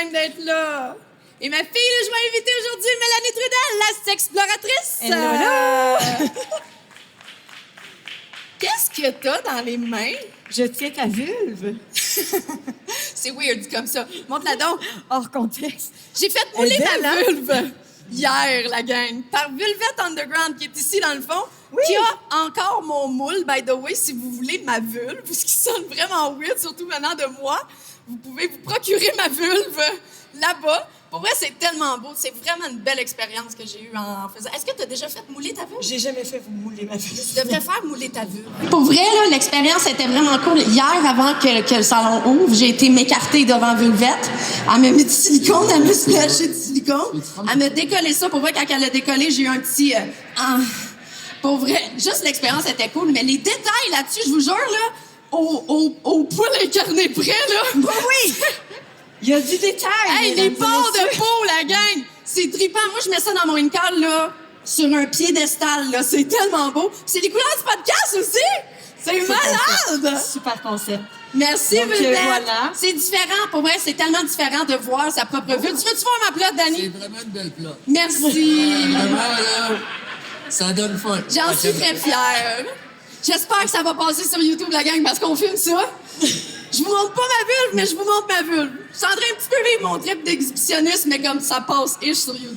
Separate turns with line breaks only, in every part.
gang d'être là. Et ma fille, là, je vais inviter aujourd'hui Mélanie Trudel, la sexploratrice.
Hello, là.
Qu'est-ce que t'as dans les mains?
Je tiens ta vulve.
C'est weird dit comme ça. Montre-la donc.
Hors contexte.
J'ai fait mouler
Elle est belle,
ma
hein?
vulve hier, la gang, par Vulvet Underground, qui est ici dans le fond,
Oui.
qui a encore mon moule, by the way, si vous voulez, de ma vulve, ce qui sonne vraiment weird, surtout venant de moi. Vous pouvez vous procurer ma vulve là-bas. Pour vrai, c'est tellement beau. C'est vraiment une belle expérience que j'ai eue en faisant. Est-ce que tu as déjà fait mouler ta vulve?
J'ai jamais fait vous mouler ma vulve.
Tu devrais faire mouler ta vulve. Pour vrai, là, l'expérience était vraiment cool. Hier, avant que le salon ouvre, j'ai été m'écarter devant Vulvette. Elle m'a mis du silicone, elle m'a splashé du silicone. Elle m'a décollé ça. Pour vrai, quand elle a décollé, j'ai eu un petit... Pour vrai, juste l'expérience était cool. Mais les détails là-dessus, je vous jure, là, au poil incarné près, là...
Oui! Il y a du détail.
Hey, les bords de peau, la gang! C'est trippant. Moi, je mets ça dans mon in-call, là, sur un piédestal, là. C'est tellement beau. C'est les couleurs du podcast aussi! C'est malade!
Super concept.
Merci,
Donc,
Vulvet.
voilà.
C'est différent. Pour vrai, c'est tellement différent de voir sa propre vulve. Tu veux-tu voir ma plate, Dani?
C'est vraiment une belle plate.
Merci.
Vraiment, là, ça donne faim.
J'en suis très fière. J'espère que ça va passer sur YouTube, la gang, parce qu'on filme ça. Je vous montre pas ma vulve, mais je vous montre ma vulve. Je suis en train un petit peu vivre mon trip d'exhibitionniste, mais comme ça passe-ish sur YouTube.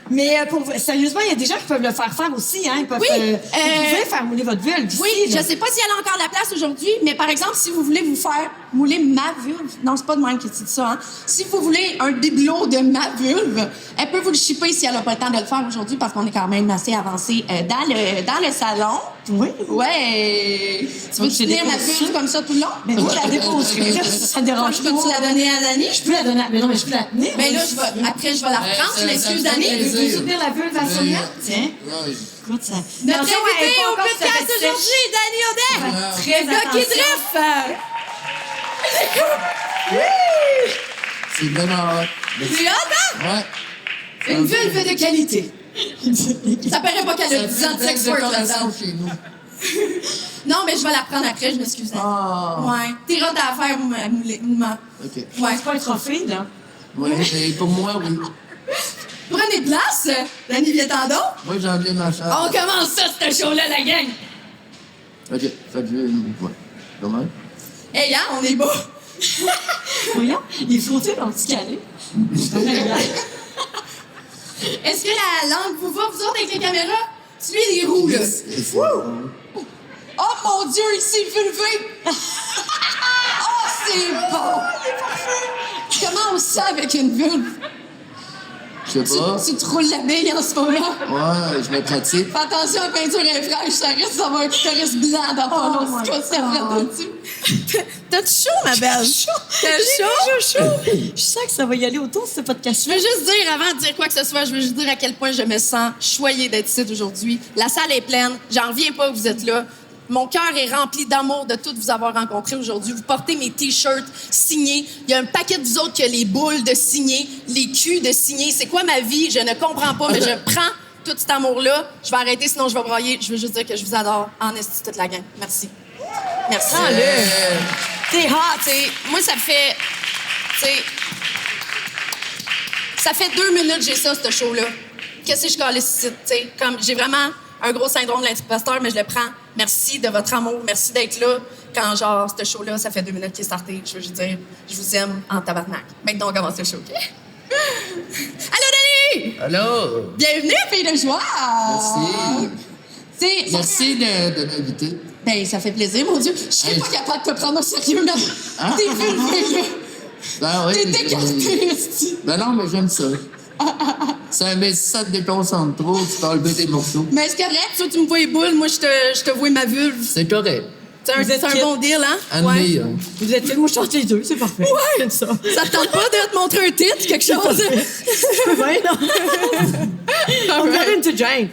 Mais sérieusement, il y a des gens qui peuvent le faire aussi, hein. Ils peuvent,
Oui,
vous pouvez faire mouler votre vulve ici,
Oui,
là.
je sais pas si elle a encore la place aujourd'hui, mais par exemple, si vous voulez vous faire mouler ma vulve, non, c'est pas de même qui dit ça, hein. Si vous voulez un bibelot de ma vulve, elle peut vous le shipper si elle a pas le temps de le faire aujourd'hui parce qu'on est quand même assez avancé dans le salon.
Oui.
Ouais. Tu veux
Donc,
tenir ma
je dépose
vulve
ça.
comme ça tout le long?
Mais moi, je la déposerai, là, si ça dérange
Je
pas.
peux-tu la donner à Dani?
Je peux la donner. Mais non, mais je peux la tenir.
Ben là, après, je vais la reprendre. Je
ça
m'excuse,
me fait
Dani.
plaisir.
Veux-tu soutenir la vulve à Sonia? Tiens.
Ouais.
Écoute, ça.
Notre
Attention, elle est
invité
pas
au
encore
podcast
très sèche.
aujourd'hui, Dani Audet.
Très
Le gars qui
attention.
driffe.
C'est vraiment hot.
C'est hot, hein?
Ouais.
Une vulve de qualité. Ça paraît pas qu'elle a 10 ans de sex work là-dedans.
chez nous.
Non, mais je vais la reprendre après, je m'excuse. Ouais. T'es hot à faire, mouler.
OK.
Ouais.
C'est pas un trophée, là.
Ouais, mais pour moi, oui.
Prenez place, Dani Vietando.
Moi, j'en viens ma chatte.
On commence ça, ce show-là, la gang.
OK. Fait que ouais. Comment?
Hey, hein, on est bas.
Voyons, il faut dire un petit câlin.
Est-ce que la langue vous va, vous autres, avec les caméras? Celui des roues, là. Oh mon Dieu, il s'est vulvé! Oh, c'est bon! Comment on se sent avec une vulve?
Je sais pas.
Tu te roules la bille en ce moment?
Ouais, je me pratique.
Fais attention, la peinture est fraîche, ça risque d'avoir un clitoris blanc dans ton
Oh
long
my
ça
God.
dessus. T'as-tu chaud, ma belle? T'as chaud?
Je sens que ça va y aller autour de ce podcast.
Je veux juste dire, avant de dire quoi que ce soit, je veux juste dire à quel point je me sens choyée d'être ici aujourd'hui. La salle est pleine. J'en reviens pas que vous êtes là. Mon cœur est rempli d'amour de toutes vous avoir rencontrés aujourd'hui. Vous portez mes T-shirts signés. Il y a un paquet de vous autres qui a les boules de signés, les culs de signés. C'est quoi ma vie? Je ne comprends pas, mais je prends tout cet amour-là. Je vais arrêter, sinon je vais brailler. Je veux juste dire que je vous adore. En esti, toute la gang. Merci. Merci.
T'es hot!
T'sais, moi, ça fait... t'sais, ça fait 2 minutes que j'ai ça, ce show-là. Qu'est-ce que je calisse ici? T'sais, comme j'ai vraiment un gros syndrome de l'imposteur, mais je le prends. Merci de votre amour. Merci d'être là. Quand, genre, ce show-là, ça fait 2 minutes qu'il est starté. Je veux juste dire, je vous aime en tabarnak. Maintenant, on commence le show, OK? Allô, Dani!
Allô?
Bienvenue, fille de joie!
Merci.
Ça
Merci de m'inviter.
Ben, ça fait plaisir, mon Dieu. Je serais
Hey.
pas capable de te prendre au sérieux, mais
Hein?
t'es vulvé, là.
Ben oui.
T'es écarté, esti.
Ben non, mais j'aime ça. Mais si ça te déconcentre trop, tu peux enlever des morceaux.
Mais c'est correct, toi, tu me vois les boules, moi, je te vois ma vulve.
C'est correct.
C'est
Vous êtes
un
kid.
bon deal, hein?
Admis, hein.
Vous êtes tellement chantés les deux, c'est parfait.
Ouais.
J'aime ça.
Ça te tente pas de te montrer un titre, quelque chose?
Ouais, non. I'm not into Jane.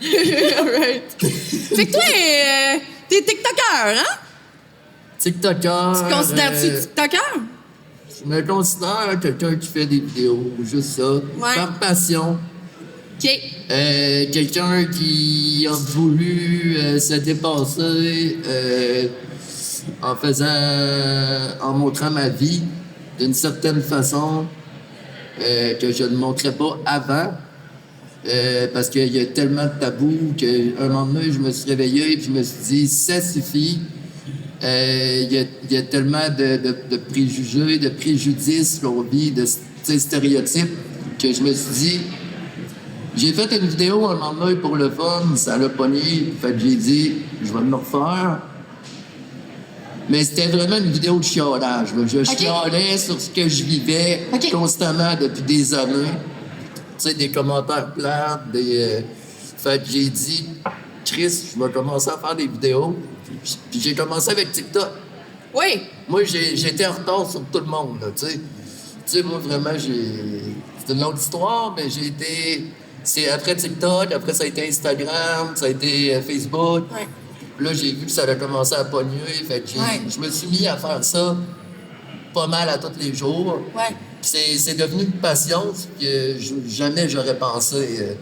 All right. Fait que toi, t'es TikToker, hein?
TikToker.
Tu te considères-tu TikToker?
Je me considère quelqu'un qui fait des vidéos, juste ça.
Ouais.
Par passion.
OK.
Quelqu'un qui a voulu se dépasser en montrant ma vie d'une certaine façon. que je ne montrais pas avant. Parce qu'il y a tellement de tabous qu'un moment donné, je me suis réveillé et je me suis dit, ça suffit. Il y a tellement de préjugés, de préjudices qu'on vit, de stéréotypes, que je me suis dit, j'ai fait une vidéo un moment donné pour le fun, ça l'a pogné, fait que j'ai dit, je vais me refaire. Mais c'était vraiment une vidéo de chiolage. Je chiolais sur ce que je vivais constamment depuis des années. Tu sais, des commentaires plates, fait que j'ai dit, Chris, je vais commencer à faire des vidéos. Puis j'ai commencé avec TikTok.
Oui.
Moi, j'étais en retard sur tout le monde, là, tu sais. Tu sais, moi, vraiment, c'est une longue histoire, mais j'ai été... C'est après TikTok, après ça a été Instagram, ça a été Facebook.
Ouais.
Là, j'ai vu que ça avait commencé à pogner, fait que je me suis mis à faire ça pas mal à tous les jours.
Ouais.
C'est devenu une passion que jamais j'aurais pensé.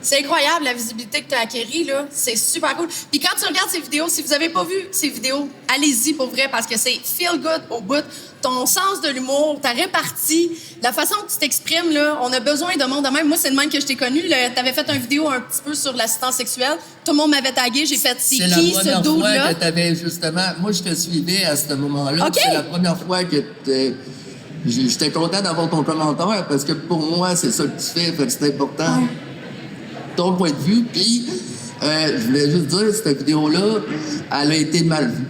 C'est incroyable la visibilité que tu as acquérie, là. C'est super cool. Puis quand tu regardes ces vidéos, si vous avez pas vu ces vidéos, allez-y pour vrai parce que c'est feel good au bout. Ton sens de l'humour, ta répartie, la façon que tu t'exprimes, là, on a besoin de monde de même. Moi, c'est de même que je t'ai connu. Tu avais fait une vidéo un petit peu sur l'assistance sexuelle. Tout le monde m'avait tagué. J'ai fait, c'est qui ce dude-là?
C'est la première fois que t'avais justement... Moi, je te suivais à ce moment-là.
Okay.
C'est la première fois que j'étais content d'avoir ton commentaire parce que pour moi, c'est ça que tu fais. Fait que c'est important. Ouais. Ton point de vue, puis je voulais juste dire, cette vidéo-là, elle a été mal vue.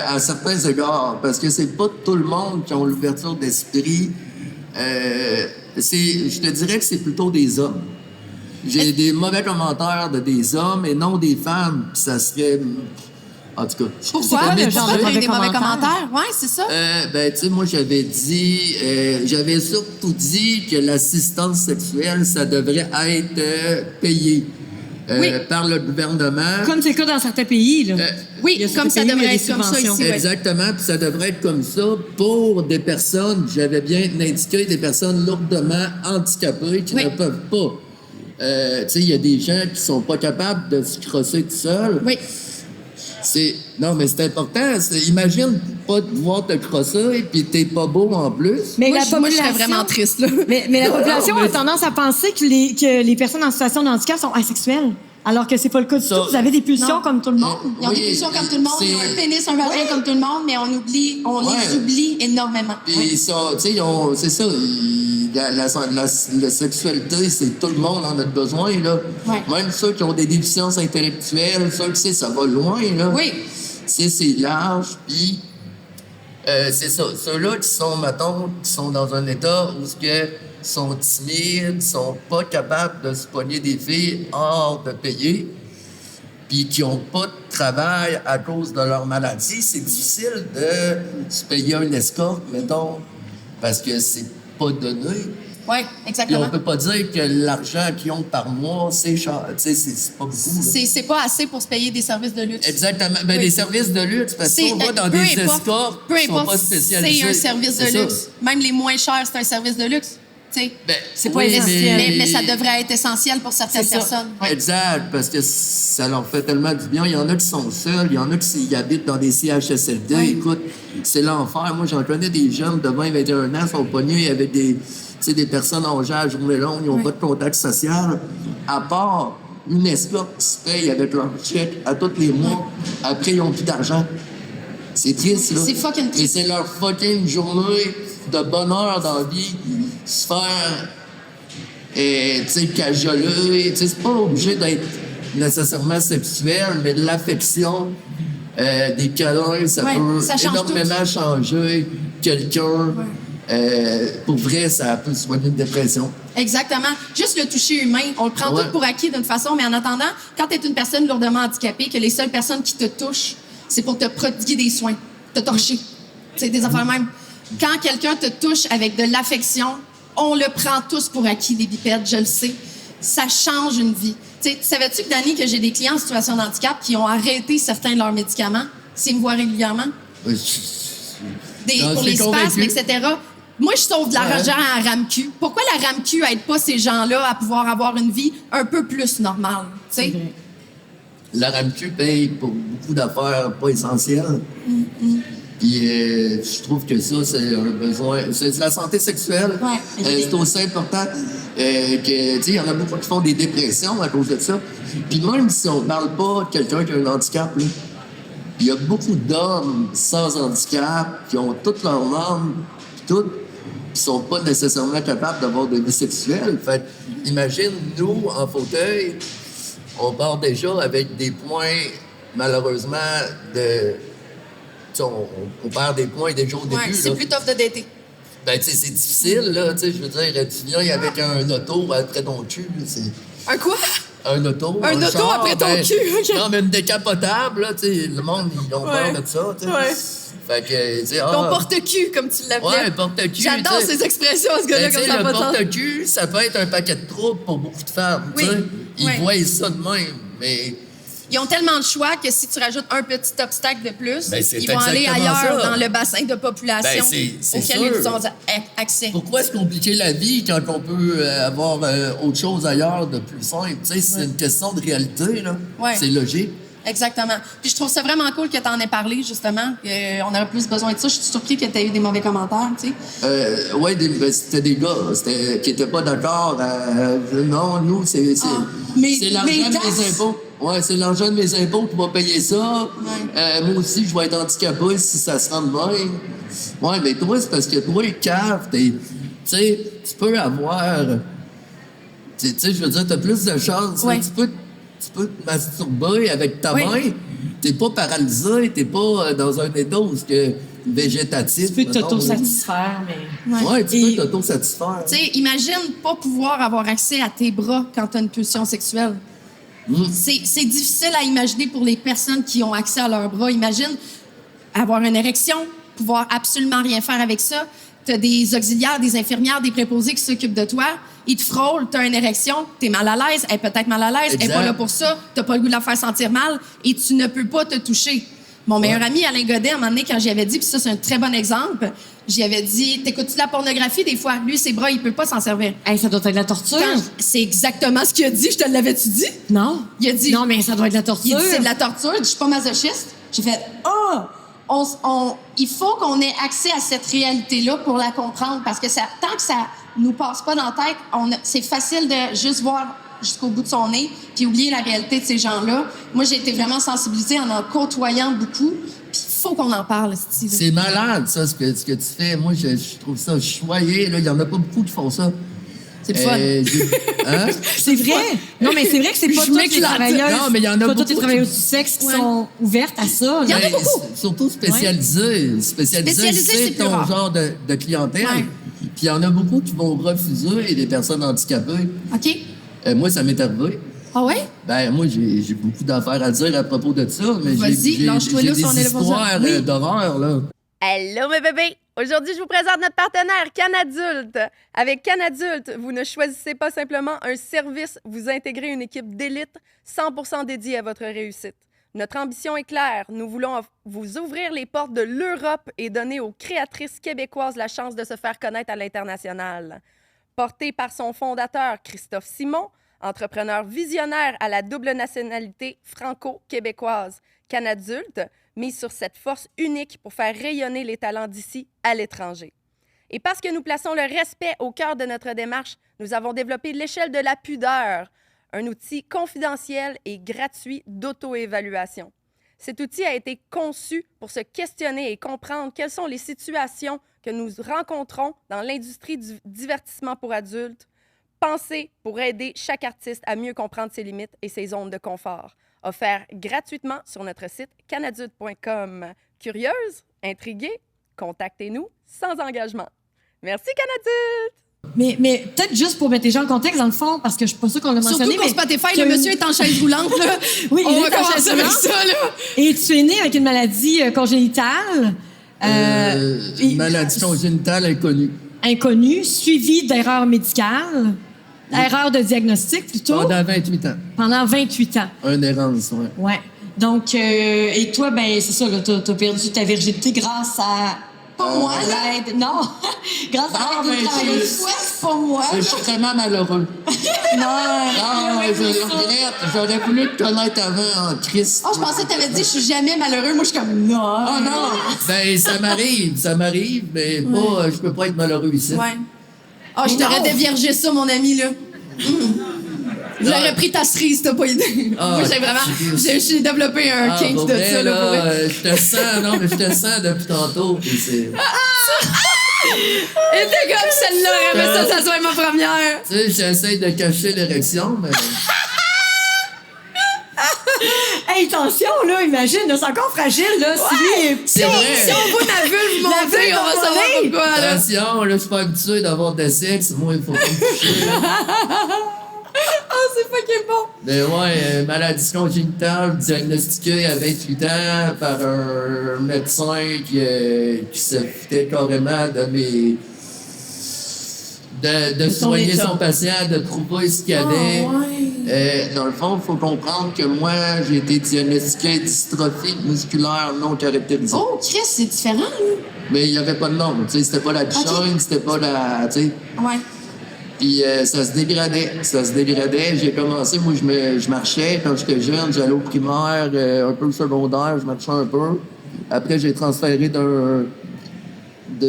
À certains égards, parce que c'est pas tout le monde qui a l'ouverture d'esprit. Je te dirais que c'est plutôt des hommes. J'ai des mauvais commentaires de des hommes et non des femmes, puis ça serait... En tout cas...
Pourquoi le genre de mauvais commentaires? Oui, c'est ça.
Ben, tu sais, moi, j'avais surtout dit que l'assistance sexuelle, ça devrait être payé par le gouvernement.
Comme c'est le cas dans certains pays, là.
Oui, comme ça devrait être comme ça ici.
Exactement, puis ça devrait être comme ça pour des personnes, j'avais bien indiqué, des personnes lourdement handicapées qui ne peuvent pas. Tu sais, il y a des gens qui sont pas capables de se crosser tout seuls.
Oui.
Non, mais c'est important. Imagine pas devoir te crosser et puis t'es pas beau en plus.
Mais
moi,
la population...
moi, je serais vraiment triste, là.
Mais la population a tendance à penser que les personnes en situation de handicap sont asexuelles. Alors que c'est pas le cas du tout. Vous avez des pulsions comme tout le monde.
Ils ont des pulsions comme tout le monde. Ils ont un pénis, un vagin comme tout le monde, mais on les oublie énormément.
Puis ça, tu sais, c'est ça. La sexualité, c'est tout le monde en a besoin, là.
Ouais.
Même ceux qui ont des déficiences intellectuelles, ceux qui, ça va loin, là.
Oui.
C'est large, puis c'est ça. Ceux-là qui sont, mettons, qui sont dans un état où sont timides, sont pas capables de se pogner des filles hors de payer, puis qui ont pas de travail à cause de leur maladie, c'est difficile de se payer un escorte, mettons, parce que c'est pas donné.
Oui, exactement.
Puis on peut pas dire que l'argent qu'ils ont par mois, c'est cher. Tu sais, c'est pas beaucoup.
C'est pas assez pour se payer des services de luxe.
Exactement. Ben, des services de luxe, parce qu'on va dans des escortes qui sont pas spécialisés.
C'est un service de luxe. Même les moins chers, c'est un service de luxe.
Ben, c'est pas essentiel.
Mais ça devrait être essentiel pour certaines personnes.
Ouais. Exact, parce que ça leur fait tellement du bien. Il y en a qui sont seuls, il y en a qui habitent dans des CHSLD. Ouais. Écoute, c'est l'enfer. Moi, j'en connais des jeunes de 20, 21 ans, sont pognés avec des personnes âgées à journée longue, ils n'ont pas de contact social. À part une escorte qui se paye avec leur chèque à tous les mois. Après, ils n'ont plus d'argent. C'est triste, là.
C'est fucking triste.
Et c'est leur fucking journée de bonheur dans la vie, se faire, tu sais, cajoler. Tu sais, c'est pas obligé d'être nécessairement sexuel, mais de l'affection, des câlins, ça peut énormément changer quelqu'un. Pour vrai, ça peut soigner une dépression.
Exactement. Juste le toucher humain, on le prend tout pour acquis d'une façon, mais en attendant, quand tu es une personne lourdement handicapée, que les seules personnes qui te touchent, c'est pour te prodiguer des soins, te torcher. C'est des affaires même. Quand quelqu'un te touche avec de l'affection, on le prend tous pour acquis, les bipèdes, je le sais. Ça change une vie. Savais-tu, Dani, que j'ai des clients en situation de handicap qui ont arrêté certains de leurs médicaments s'ils me voient régulièrement?
Oui,
pour les spasmes, etc. Moi, je sauve de l'argent à RAMQ. Pourquoi la RAMQ aide pas ces gens-là à pouvoir avoir une vie un peu plus normale? T'sais?
La RAMQ paye pour beaucoup d'affaires pas essentielles. Puis je trouve que ça, c'est un besoin. C'est la santé sexuelle.
Ouais.
C'est aussi important que, tu sais, il y en a beaucoup qui font des dépressions à cause de ça. Puis même si on ne parle pas de quelqu'un qui a un handicap, là, il y a beaucoup d'hommes sans handicap qui ont toute leur âme, puis tout, qui sont pas nécessairement capables d'avoir de vie sexuelle. Fait imagine, nous, en fauteuil, on part déjà avec des points, malheureusement, de... On perd des points déjà au début.
Ouais, c'est
là.
plus tough de dater.
Ben, tu sais, c'est difficile, là. Tu sais, je veux dire, tu viens avec un auto après ton cul, c'est...
Un quoi?
Un auto.
Un auto
char,
après ton cul, OK.
Non, mais une décapotable, là, tu sais, le monde, ils ont peur de ça, tu sais.
Ouais.
Fait que, tu sais,
Ton porte-cul, comme tu l'appelais.
Ouais, porte-cul.
J'adore
tu sais.
ces expressions, ce gars-là,
Ben,
comme
tu sais,
ça
le
pas de sens.
porte-cul, ça peut être un paquet de troubles pour beaucoup de femmes,
Oui,
tu sais. Ils
ouais.
voient ça de même, mais...
Ils ont tellement de choix que si tu rajoutes un petit obstacle de plus,
Ben, c'est
ils vont aller
exactement
ailleurs
ça.
dans le bassin de population
Ben, c'est
auquel
sûr.
ils ont accès.
Pourquoi se compliquer la vie quand on peut avoir autre chose ailleurs de plus simple? Tu sais, c'est une question de réalité, là.
Ouais.
C'est logique.
Exactement. Puis je trouve ça vraiment cool que tu en aies parlé, justement. On aurait plus besoin de ça. Je suis surpris que tu aies eu des mauvais commentaires, tu sais.
Ouais, c'était des gars qui n'étaient pas d'accord. Non, nous, c'est
Mais
l'argent de
taxes?
mes impôts. Ouais, c'est l'argent de mes impôts qui va payer ça. Moi aussi, je vais être handicapé si ça se rend de même. Ouais, mais toi, c'est parce que toi, cave, tu sais, tu peux avoir... Tu sais, je veux dire, t'as plus de chance.
Ouais.
Tu peux te masturber avec ta
Ouais.
main. T'es pas paralysé, t'es pas dans un état où que végétatif.
Tu peux
mettons,
t'auto-satisfaire, mais...
Ouais, tu
Et-
peux t'auto-satisfaire.
Tu sais, imagine pas pouvoir avoir accès à tes bras quand tu as une pulsion sexuelle. C'est difficile à imaginer pour les personnes qui ont accès à leurs bras. Imagine avoir une érection, pouvoir absolument rien faire avec ça. Tu as des auxiliaires, des infirmières, des préposés qui s'occupent de toi. Ils te frôlent, tu as une érection, tu es mal à l'aise, elle est peut-être mal à l'aise, elle n'est pas
Exact.
là pour ça, tu pas le goût de la faire sentir mal et tu ne peux pas te toucher. Mon meilleur ami, Alain Godet, à un moment donné, quand j'y avais dit, puis ça, c'est un très bon exemple, j'y avais dit, t'écoutes-tu de la pornographie des fois? Lui, ses bras, il peut pas s'en servir.
Hey, ça doit être de la torture.
C'est exactement ce qu'il a dit. Je te l'avais-tu dit?
Non.
Il a dit...
Non, mais ça doit être de la
Il
torture.
dit, c'est de la torture. Je suis pas masochiste. J'ai fait, il faut qu'on ait accès à cette réalité-là pour la comprendre. Parce que tant que ça nous passe pas dans la tête, c'est facile de juste voir jusqu'au bout de son nez puis oublier la réalité de ces gens-là. Moi, j'ai été vraiment sensibilisée en côtoyant beaucoup. Puis il faut qu'on en parle, Steve.
C'est malade, ça, ce que tu fais. Moi, je trouve ça choyé. Il y en a pas beaucoup qui font ça.
C'est le fun.
Hein?
C'est vrai. Non, mais c'est vrai que c'est pas
Je
toutes les
m'éclate.
travailleuses.
Non, mais il y en a
pas toutes
beaucoup
les
qui-
travailleuses du sexe qui
Ouais.
sont ouvertes à ça.
Il y en a
là.
beaucoup.
Surtout spécialisé.
Spécialisé, c'est
c'est
plus
ton
rare.
genre de clientèle.
Ouais.
Puis il y en a beaucoup qui vont refuser des personnes handicapées.
OK?
Moi, ça m'est arrivé.
Ah ouais?
Ben, moi, j'ai beaucoup d'affaires à dire à propos de ça, mais
Vas-y, lâche-toi là,
des
si on est là pour ça.
histoires
Oui.
d'horreur, là.
Hello mes bébés! Aujourd'hui, je vous présente notre partenaire Canadulte. Avec Canadulte, vous ne choisissez pas simplement un service, vous intégrez une équipe d'élite 100% dédiée à votre réussite. Notre ambition est claire, nous voulons vous ouvrir les portes de l'Europe et donner aux créatrices québécoises la chance de se faire connaître à l'international. Porté par son fondateur Christophe Simon, entrepreneur visionnaire à la double nationalité franco-québécoise, Canadulte mise sur cette force unique pour faire rayonner les talents d'ici à l'étranger. Et parce que nous plaçons le respect au cœur de notre démarche, nous avons développé l'échelle de la pudeur, un outil confidentiel et gratuit d'auto-évaluation. Cet outil a été conçu pour se questionner et comprendre quelles sont les situations que nous rencontrons dans l'industrie du divertissement pour adultes, pensé pour aider chaque artiste à mieux comprendre ses limites et ses zones de confort. Offert gratuitement sur notre site canadulte.com. Curieuse? Intriguée? Contactez-nous sans engagement. Merci Canadulte!
Mais peut-être juste pour mettre les gens en contexte, dans le fond, parce que je suis pas sûre qu'on l'a mentionné.
Surtout pour
mais
Spotify,
tu as
le
une-
monsieur est en chaise roulante, là.
Oui,
On
il
va
est en chaise
commencer avec
roulante.
ça, là.
Et tu es né avec une maladie congénitale.
Une maladie congénitale inconnue.
Inconnue, suivie d'erreurs médicales, erreurs de diagnostic plutôt,
Pendant 28 ans.
pendant 28 ans.
Un errance, ouais.
Ouais. Donc, et toi, ben c'est ça, là, t'as perdu ta virginité grâce à Pas moi, l'aide. Non. Grâce à l'aide de travailler. C'est pas moi.
Je suis vraiment malheureux. Non, je regrette. J'aurais voulu te connaître avant en Christ.
Oh, je pensais que t'avais dit, je suis jamais malheureux. Moi, je suis comme, non.
Oh non! Ben, ça m'arrive, mais pas, je peux pas être malheureux ici.
Ouais. Oh, je t'aurais déviergé ça, mon ami, là. J'aurais pris ta cerise, t'as pas idée.
Ah,
Moi, j'ai développé un kink
pour
de
vrai,
ça, là, pour vrai.
je te sens, non, mais je te sens depuis tantôt, puis c'est...
Et t'es comme celle-là, mais ça soit ma première.
Tu sais, j'essaie de cacher l'érection, mais...
Hey, attention, là, imagine, là, c'est encore fragile, là.
C'est vrai.
Si on voit ma vulve monter, on va savoir pourquoi, là.
Attention, là, je suis pas habitué d'avoir de sexe, moi, il faut pas me toucher, là.
Oh, c'est fucking bon.
Mais ouais, maladie congénitale diagnostiquée à 28 ans par un médecin qui se foutait carrément de mes... De soigner son patient, de trouver ce qu'il y avait.
Oh, ouais.
Dans le fond, il faut comprendre que moi, j'ai été diagnostiqué dystrophie musculaire non caractérisée.
Oh, Chris, c'est différent, là.
Mais il n'y avait pas de nom, tu sais, c'était pas la Duchenne, c'était pas la... tu sais.
Ouais.
Puis ça se dégradait. J'ai commencé, moi, je marchais quand j'étais jeune, j'allais au primaire, un peu au secondaire, je marchais un peu. Après, j'ai transféré tu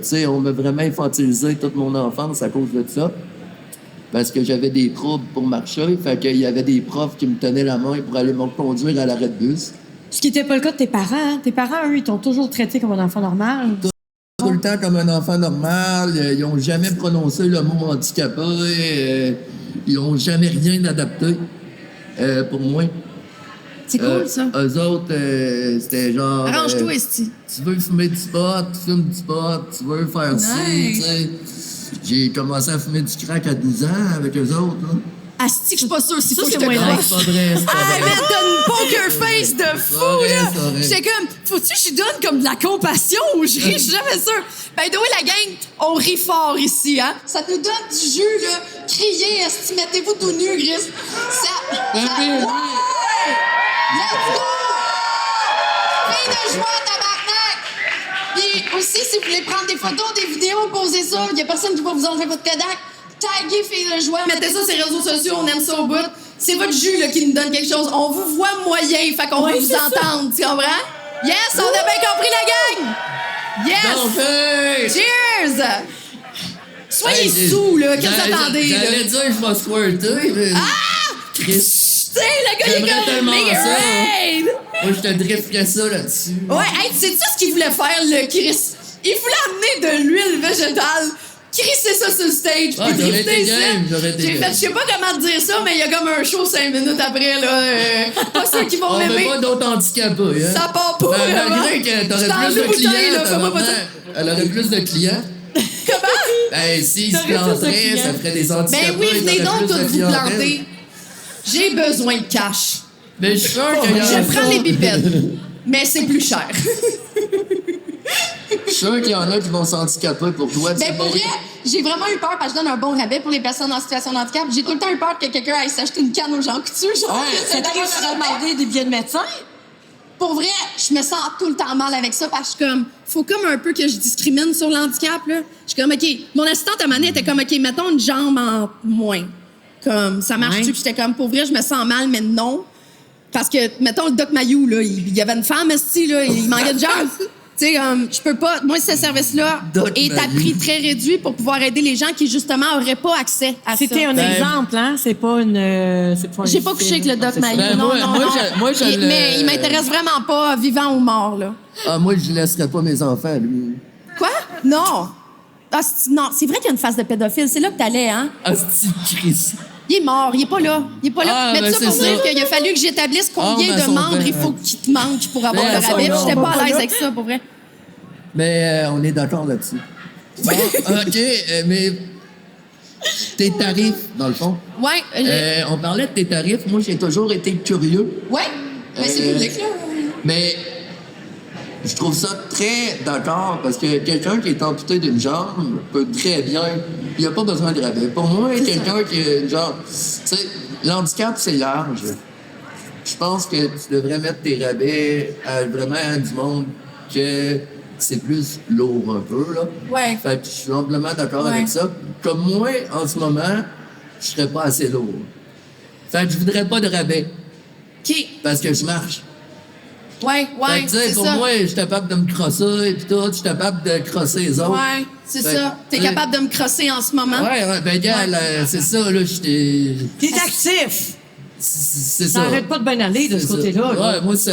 sais, on m'a vraiment infantilisé toute mon enfance à cause de ça. Parce que j'avais des troubles pour marcher. Fait qu'il y avait des profs qui me tenaient la main pour aller me conduire à l'arrêt de bus.
Ce qui n'était pas le cas de tes parents. Hein? Tes parents, eux, ils t'ont toujours traité comme un enfant normal.
Tout le temps comme un enfant normal. Ils n'ont jamais prononcé le mot handicapé. Ils n'ont jamais rien adapté pour moi.
C'est cool, ça.
Eux autres, c'était genre...
Arrange-toi, esti.
Tu veux fumer du pot, tu fumes du pot, tu veux faire ci, tu sais. J'ai commencé à fumer du crack à 12 ans avec eux autres, là.
Asti, que je suis pas sûre s'il faut que je
c'est
te
moins
croie.
C'est pas vrai, c'est pas
Ah,
vrai.
man, t'as une poker face de fou,
vrai,
là!
c'est vrai.
J'étais comme, faut-tu que je lui donne comme de la compassion ou je ris? Je suis jamais sûre. Ben, de la gang, on rit fort ici, hein? Ça nous donne du jus, là. Criez, esti, mettez-vous tout nu, Gris.
Ben oui, oui.
Let's go! Fille de joie, tabarnak! Puis aussi, si vous voulez prendre des photos, des vidéos, posez ça. Il y a personne qui va vous enlever votre Kodak. Taguez Fille de joie, mettez ça sur les réseaux sociaux, on aime ça au bout. C'est votre jus là, qui nous donne quelque chose. On vous voit moyen, fait qu'on veut vous entendre, tu comprends? Yes, on a bien compris la gang! Yes!
Donc,
Cheers! Soyez
hey,
sous, là, qu'est-ce que vous attendez, là?
J'allais dire je vais squirter, mais... Chris,
Tu sais, le gars, il est
J'aimerais
comme
tellement
Make it
ça, hein.
rain!
moi, je te drifterais ça là-dessus.
Ouais, hey, tu sais-tu ce qu'il voulait faire, le Chris? Il voulait amener de l'huile végétale, crisser ça sur le stage,
Ah,
puis
j'aurais
drifter
été
ça.
game, j'aurais été
J'ai
game.
fait, je sais pas comment te dire ça, mais il y a comme un show 5 minutes après, là. Pas ceux qui vont
On veut
m'aimer.
pas d'autres handicapés, hein?
Ça part pas,
Ben,
vraiment.
malgré que
Je
t'aurais
t'en
plus de
veux bouteille,
clients,
là, fais-moi pas ça.
elle aurait plus de clients.
Comment?
Ben, s'ils se
T'aurais plus de
planteraient,
clients.
ça ferait des handicapés.
Ben oui, venez
t'aurais
donc
plus de
toutes vous
clientèle.
planter. J'ai besoin de cash.
Mais je suis sûr qu'il y en a...
Je prends les bipettes, mais c'est plus cher.
Je suis sûr qu'il y en a qui vont s'handicaper pour toi.
Ben pour vrai, j'ai vraiment eu peur parce que je donne un bon rabais pour les personnes en situation de handicap. J'ai tout le temps eu peur que quelqu'un aille s'acheter une canne aux gens coutus. Genre,
Ouais,
Ça t'arrive de demander des billets de médecin?
Pour vrai, je me sens tout le temps mal avec ça parce que je suis comme, faut comme un peu que je discrimine sur l'handicap, là. Je suis comme, OK, mon assistante à Mané était comme, OK, mettons une jambe en moins. Comme, ça marche-tu?
Ouais.
Puis j'étais comme, pour vrai, je me sens mal, mais non. Parce que, mettons, le Doc Mayou, là, il y avait une femme, esti, là, il manquait de jambe. Tu sais, je peux pas. Moi, ce service-là
Doc
est à
Mayou.
prix très réduit pour pouvoir aider les gens qui, justement, auraient pas accès à ça.
C'était un exemple, hein? C'est pas une... c'est pas un
J'ai pas couché avec le Doc
c'est ça.
Mayou.
Ben,
non,
moi,
non,
moi,
non.
moi, je le-
Mais il m'intéresse vraiment pas, vivant ou mort, là.
Ah, moi, je laisserais pas mes enfants, lui.
Quoi? Non. Ah, non, c'est vrai qu'il y a une phase de pédophile. C'est là que t'allais, hein?
Asti Chris.
Il est mort, il est pas là. Il est pas là.
Ah,
Mais
ben,
ça pour
c'est
dire
ça.
qu'il a fallu que j'établisse combien
Ah, ben,
de
son
membres
père,
il faut qu'il te manque pour avoir
Ben,
le rabais.
son
Puis j'étais
nom,
pas à
ben,
l'aise avec ça, pour vrai.
Mais on est d'accord là-dessus. Bon, OK, mais tes tarifs, dans le fond.
Ouais.
On parlait de tes tarifs. Moi, j'ai toujours été curieux.
Ouais. Mais c'est public, là.
Mais je trouve ça très d'accord parce que quelqu'un qui est amputé d'une jambe peut très bien. Il n'y a pas besoin de rabais. Pour moi, quelqu'un qui a une jambe. Tu sais, l'handicap, c'est large. Je pense que tu devrais mettre tes rabais à vraiment du monde que. Tu c'est plus lourd un peu, là.
Ouais.
Fait que je suis amplement d'accord
Ouais.
avec ça. Comme moi, en ce moment, je serais pas assez lourd. Fait que je voudrais pas de rabais,
OK.
parce que je marche.
Ouais,
Fait que, tu sais,
c'est
pour
ça.
moi, je suis capable de me crosser et puis tout, je suis capable de crosser les autres.
Ouais, c'est
Fait
ça.
que,
T'es
tu sais,
capable de me crosser en ce moment.
Ouais, ben, gars, là, c'est ça, là, j'étais.
T'es actif!
C'est
Ça
ça.
arrête pas de bien aller de ce
C'est ça.
côté-là. là.
Ouais, moi, ça.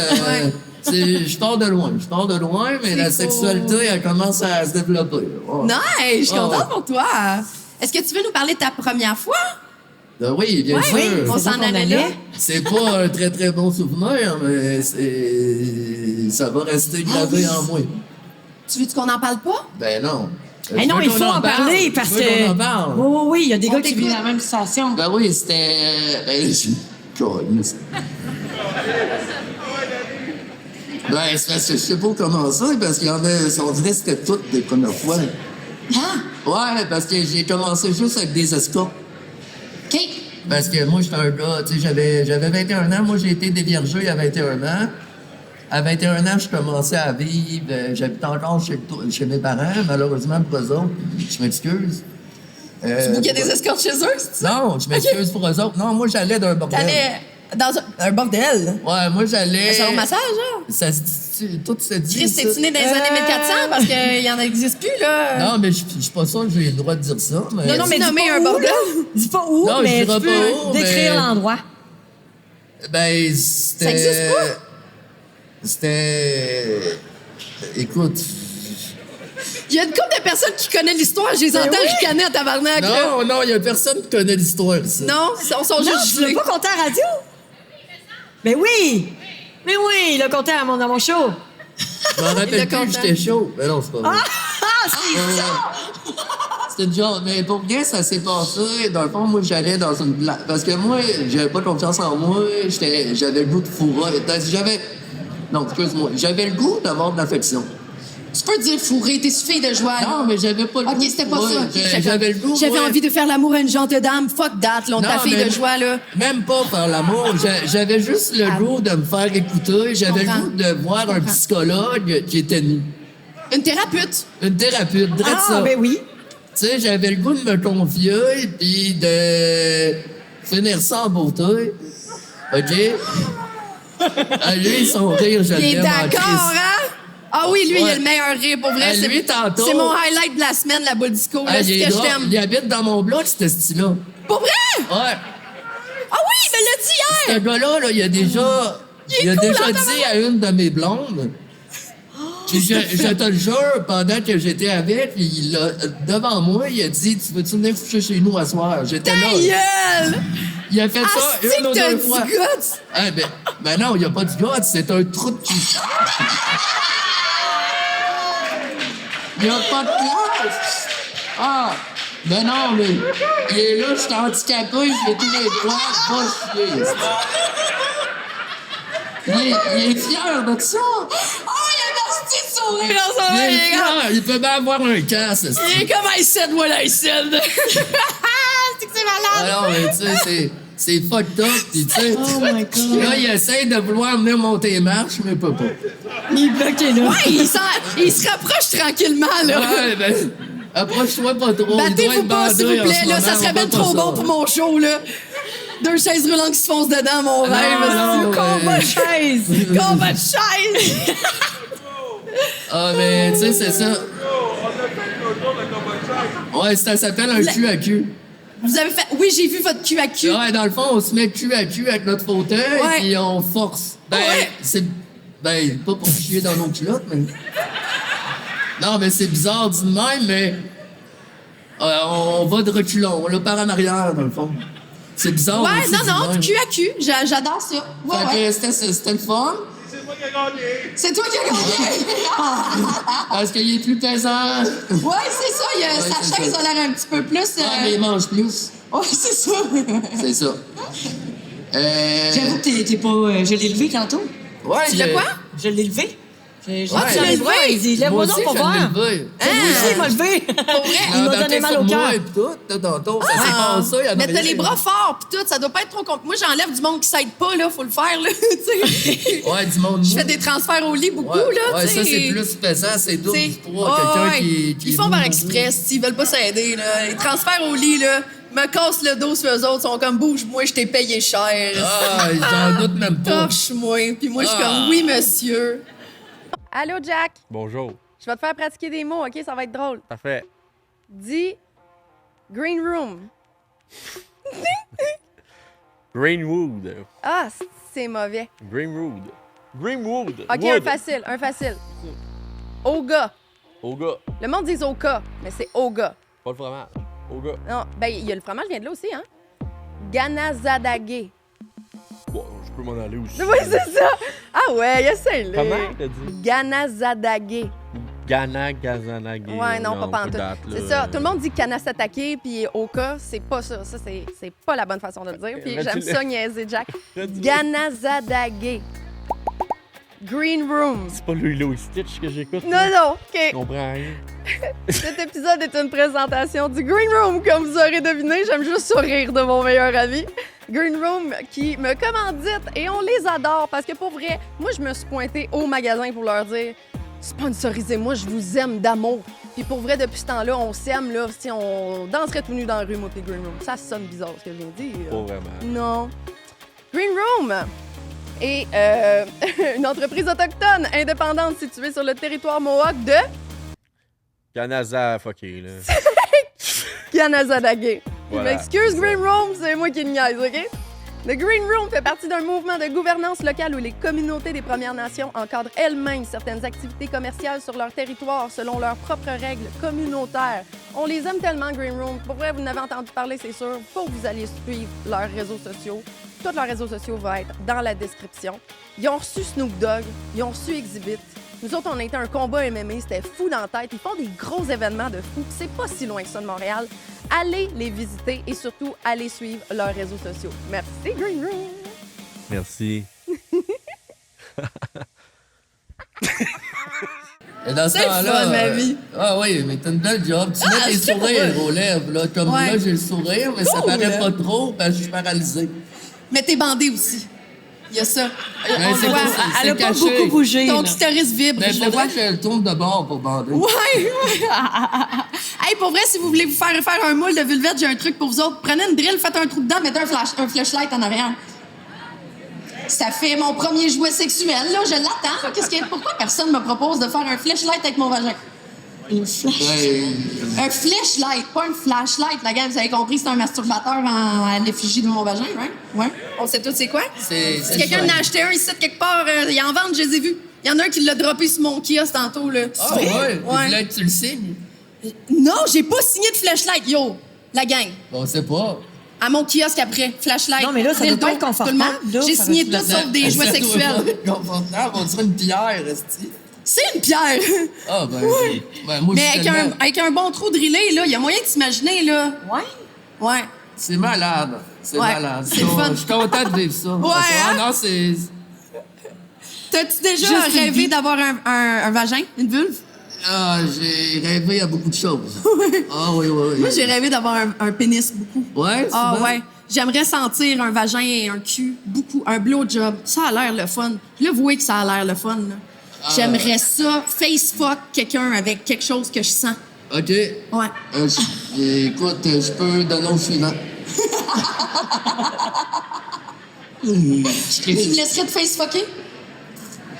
Je pars de loin. Je pars de loin, mais la
cool.
sexualité, elle commence à se développer. là. Ouais.
Nice, je suis
Ah,
contente
ouais.
pour toi. Est-ce que tu veux nous parler de ta première fois?
Ben oui, bien sûr.
on
C'est
s'en
ça qu'on
allait là.
allait.
C'est pas un très très bon souvenir, mais ça va rester gravé en moi.
Tu veux qu'on n'en parle pas?
Ben non.
Eh non,
Tu
il
veux
faut
qu'on
en parler
parle?
parce
Tu veux
que.
qu'on en parle?
Oui, oui, oui, il y a des gars qui
t'écoute.
vivent la même situation.
Ben oui, c'était. Câlisse. Ben, c'est parce que je sais pas comment ça, parce qu'il y en a. On dirait que c'était toutes des premières fois.
Ah,
Ouais, parce que j'ai commencé juste avec des escortes.
OK.
Parce que moi, j'étais un gars, tu sais, j'avais 21 ans. Moi, j'ai été déviergé à 21 ans. À 21 ans, je commençais à vivre. J'habitais encore chez mes parents, malheureusement pour eux autres. Je m'excuse.
Il y a des escortes chez eux, c'est ça?
Non, je m'excuse pour eux autres. Non, moi, j'allais d'un bordel.
T'allais dans un bordel.
Ouais, moi, j'allais.
Un salon de massage, genre?
Ça se dit, tout se dit.
Chris,
ça.
t'es-tu né dans les années 1400? Parce qu'il y en existe plus, là.
Non, mais je suis pas sûr que j'ai le droit de dire ça. Mais...
Non, non, mais
dis
nommer
pas
un
où,
bordel.
là. Dis pas où,
Non, je
mais
dirais
tu
pas
peux
où,
décrire
mais-
l'endroit.
Ben, c'était.
Ça existe pas?
C'était. Écoute.
Il y a une couple de personnes qui connaissent l'histoire. Je les entends ricaner à tabarnak. là.
Non, non, il y a personne qui connaît l'histoire, ici.
Non, ils sont
Non,
juste
tu l'as
gelés.
pas compté à la radio? Mais oui! Mais oui, il l'a compté à dans mon show.
Je m'en
Il
rappelle
l'a
plus,
content.
j'étais chaud. Mais non, c'est pas vrai.
Ah, c'est ça!
C'était une genre, mais pour bien, ça s'est passé. Dans le fond, moi, j'allais dans une place. Parce que moi, j'avais pas confiance en moi. J'avais le goût de fourrer. Non, excuse-moi. J'avais le goût d'avoir de l'affection.
Tu peux dire fourré, t'es fille de joie. là.
Non, mais j'avais pas le goût.
Ok, c'était pas
Ouais,
ça. Ok,
J'avais le goût.
J'avais
ouais.
envie de faire l'amour à une gente dame. Fuck that, là, on
Non,
ta fille
mais-
de joie, là.
Même pas par l'amour. J'avais juste le goût de me faire écouter. J'avais le
comprends.
goût de voir un psychologue qui était nu.
Une thérapeute.
Une thérapeute, drette
Ah,
ça.
ben oui.
Tu sais, j'avais le goût de me confier puis de finir ça en beauté. OK? Ah, lui, son rire, je
Il est
l'aime en
d'accord,
Christ.
hein? Ah oui, lui, il a
Ouais.
le meilleur rire, pour vrai.
Ah,
C'est-
lui, tantôt-
C'est mon highlight de la semaine, la boule disco. Là,
Ah,
c'est
il
ce
est
que je
drôle.
t'aime.
Il habite dans mon bloc, ce style-là.
Pour vrai?
Ouais.
Ah oui, il me l'a dit
Ce
hier!
gars-là, là, il a déjà,
Il est
a
cool,
déjà
hein,
dit à une de mes blondes. Puis je te le jure, pendant que j'étais avec, devant moi, il a dit: Tu veux-tu venir coucher chez nous à soir? J'étais
Ta
là.
gueule!
Il a fait ça
Asti
une ou
que t'as
deux
du
fois.
guts!
Ah, ben non, il n'y a pas de gosse, c'est un trou de cul. Il n'y a pas de place. Ah, ben non, mais il est là, je suis handicapé, j'ai tous les doigts, va chier. Il est fier de ça.
Oh, il a un petit sourire dans son
Il est
œil,
fier,
regarde.
il peut bien avoir un casse.
Il est comme I said what I said. C'est que c'est malade.
Alors, mais tu sais, c'est fucked up, pis tu sais.
Oh my God.
Là, il essaie de vouloir venir monter les marches, mais peut pas.
Il est bloqué là.
Ouais, il se rapproche tranquillement, là.
Ouais, ben, approche-toi pas trop. il doit
Battez-vous
être
pas, s'il
bandé
vous
en
plaît.
ce
Là,
moment,
ça serait
on
bien
fait pas
trop
ça.
bon pour mon show, là. 2 chaises roulantes qui se foncent dedans, mon rêve.
non,
c'est combat
ouais.
de chaise. Combat de chaise.
Ah, mais tu sais, c'est ça. Ouais, ça s'appelle un cul à cul.
Vous avez fait... Oui, j'ai vu votre cul à cul.
Ouais, dans le fond, on se met cul à cul avec notre fauteuil,
Ouais.
puis on force. Ben,
Ouais.
c'est. Ben, pas pour chier dans nos culottes, mais. Non, mais c'est bizarre dit de même, mais. On va de reculons, on le part en arrière, dans le fond. C'est bizarre.
Ouais,
aussi,
non,
dit
non,
de
cul à cul. J'adore ça. Ouais,
même. Fait
ouais.
que c'était le fun,
C'est toi qui as gagné.
parce qu'il est plus pesant.
Ouais, c'est ça.
Ouais,
sa
c'est
chaise
ça.
a l'air un petit peu plus...
Ah, mais il mange plus.
Ouais, c'est ça.
C'est ça.
J'avoue que t'es pas. Je l'ai levé tantôt.
Ouais,
Tu l'as quoi?
Je l'ai levé. J'ai
Ouais,
tu l'as levé. Il dit, lève-moi
Moi
donc
aussi,
pour
je l'ai
voir.
levé.
Moi aussi, il m'a levé.
Pour vrai?
Il m'a donné mal au cœur.
Et tout, tantôt, ça s'est passé. il y en a
Mais t'as
rien.
les bras forts, pis tout, ça doit pas être trop compliqué. Moi, j'enlève du monde qui s'aide pas, là, faut le faire, là, tu sais.
Ouais, du monde.
Je fais des transferts au lit beaucoup,
Ouais,
là,
ouais,
tu sais.
ça, c'est plus pesant, c'est double
T'sais,
du poids. Quelqu'un qui
Ils
est
font
mou,
par
mou,
express, ils veulent pas s'aider, là. Ils transfèrent au lit, là, me cassent le dos sur eux autres, sont comme, bouge-moi, je t'ai payé cher.
Ah, j'en doute même pas.
Torche-moi. Puis moi, je suis
Ah.
comme, oui, monsieur.
Allô, Jack?
Bonjour.
Je vais te faire pratiquer des mots, OK? Ça va être drôle.
Parfait.
Dis green room.
Greenwood.
Ah, c'est mauvais.
Greenwood. Greenwood.
OK,
Wood.
un facile. Oga.
Oga.
Le monde dit Oka, mais c'est Oga.
Pas le fromage. Oga.
Non, ben, il y a le fromage vient de là aussi, hein? Ganazadage.
Bon, je peux m'en aller aussi.
Oui, c'est ça. Ah ouais, essaye-le.
Comment t'as dit?
Ganazadage.
Ghana, Gazanagé.
Ouais, non, pas pantoute. C'est ça. Tout le monde dit Kanasatake, puis Oka, c'est pas ça. Ça, c'est pas la bonne façon de le dire. Puis j'aime ça niaiser, Jack. Ganazadage. Green Room.
C'est pas le Lilo et Stitch que j'écoute.
Non, non,
Je
OK.
comprends rien.
Cet épisode est une présentation du Green Room, comme vous aurez deviné. J'aime juste sourire de mon meilleur ami. Green Room qui me commandite et on les adore parce que pour vrai, moi, je me suis pointée au magasin pour leur dire sponsorisez-moi, je vous aime d'amour. Puis pour vrai, depuis ce temps-là, on s'aime, là. Si on danserait tout nu dans la rue, moi, puis Green Room. Ça sonne bizarre, ce que je viens de dire.
Pas vraiment.
Non. Green Room est une entreprise autochtone indépendante située sur le territoire Mohawk de
Ganaza, fucké, là.
Ganazadage.
Voilà,
Je m'excuse,
c'est
Green Room, c'est moi qui le niaise, OK? Le Green Room fait partie d'un mouvement de gouvernance locale où les communautés des Premières Nations encadrent elles-mêmes certaines activités commerciales sur leur territoire selon leurs propres règles communautaires. On les aime tellement, Green Room. Pour vrai, vous n'avez entendu parler, c'est sûr. Faut que vous alliez suivre leurs réseaux sociaux. Tous leurs réseaux sociaux vont être dans la description. Ils ont reçu Snoop Dogg, ils ont reçu Exhibit. Nous autres, on a été un combat MMA, c'était fou dans la tête. Ils font des gros événements de fou. C'est pas si loin que ça de Montréal. Allez les visiter et surtout, allez suivre leurs réseaux sociaux. Merci, Green Room!
Merci.
Et dans ce
C'est le
temps-là,
fun, ma vie.
Ah oui, mais t'as une belle job. Tu mets tes
c'est
sourires
pour
aux lèvres, là. Comme
Ouais.
là, j'ai le sourire, mais ça
Cool,
paraît
hein.
pas trop parce que je suis paralysé.
Mais t'es bandé aussi. Il y a ça.
Mais
On
c'est
le voit.
pas-
Elle a
c'est
pas
caché.
beaucoup bougé.
Ton
là.
clitoris vibre,
Mais
je le
faudrait
vois.
que je le tourne de bord pour bander.
Ouais, ouais. Hey, pour vrai, si vous voulez vous faire un moule de vulvette, j'ai un truc pour vous autres. Prenez une drill, faites un trou dedans, mettez un flashlight en arrière. Ça fait mon premier jouet sexuel, là. Je l'attends. Pourquoi personne me propose de faire un flashlight avec mon vagin? Une
Ouais.
Un flashlight, pas un flashlight. La gang, vous avez compris, c'est un masturbateur à l'effigie de mon vagin, right? Ouais. On sait tous c'est quoi?
C'est
Si quelqu'un en a acheté un ici quelque part, il en vend, je les ai vus. Il y en a un qui l'a droppé sur mon kiosque tantôt, là.
Ah ouais?
Ouais.
Puis là, tu le signes?
Non, j'ai pas signé de flashlight, yo! La gang.
Bon, on sait pas.
À mon kiosque après, flashlight.
Non, mais là, ça doit
dildo,
pas être confortable,
tout le monde.
là,
J'ai
ça
signé
va-
tout sauf des jouets
Ça doit
sexuels.
pas être confortable, on dirait une pierre, esti.
C'est une pierre!
Ah, ben, ben moi,
Mais
je suis tellement-
avec un bon trou drillé, là, il y a moyen de s'imaginer, là.
Ouais.
Ouais.
C'est malade. C'est
Ouais,
malade.
c'est le fun.
Je suis content de vivre ça.
Ouais,
Ah
hein?
non, c'est...
T'as-tu déjà
Juste une
rêvé
vie.
d'avoir un vagin, une vulve?
Ah, j'ai rêvé à beaucoup de choses. Ah oui, oui, oui.
Moi, j'ai rêvé d'avoir un pénis beaucoup.
Ouais,
Ah
souvent.
ouais. J'aimerais sentir un vagin et un cul beaucoup. Un blowjob. Ça a l'air le fun. Là, vous voyez que ça a l'air le fun. Là. J'aimerais ça, face fuck quelqu'un avec quelque chose que je sens.
OK.
Ouais.
Écoute, je peux donner au suivant.
Tu me laisserais te face fucker?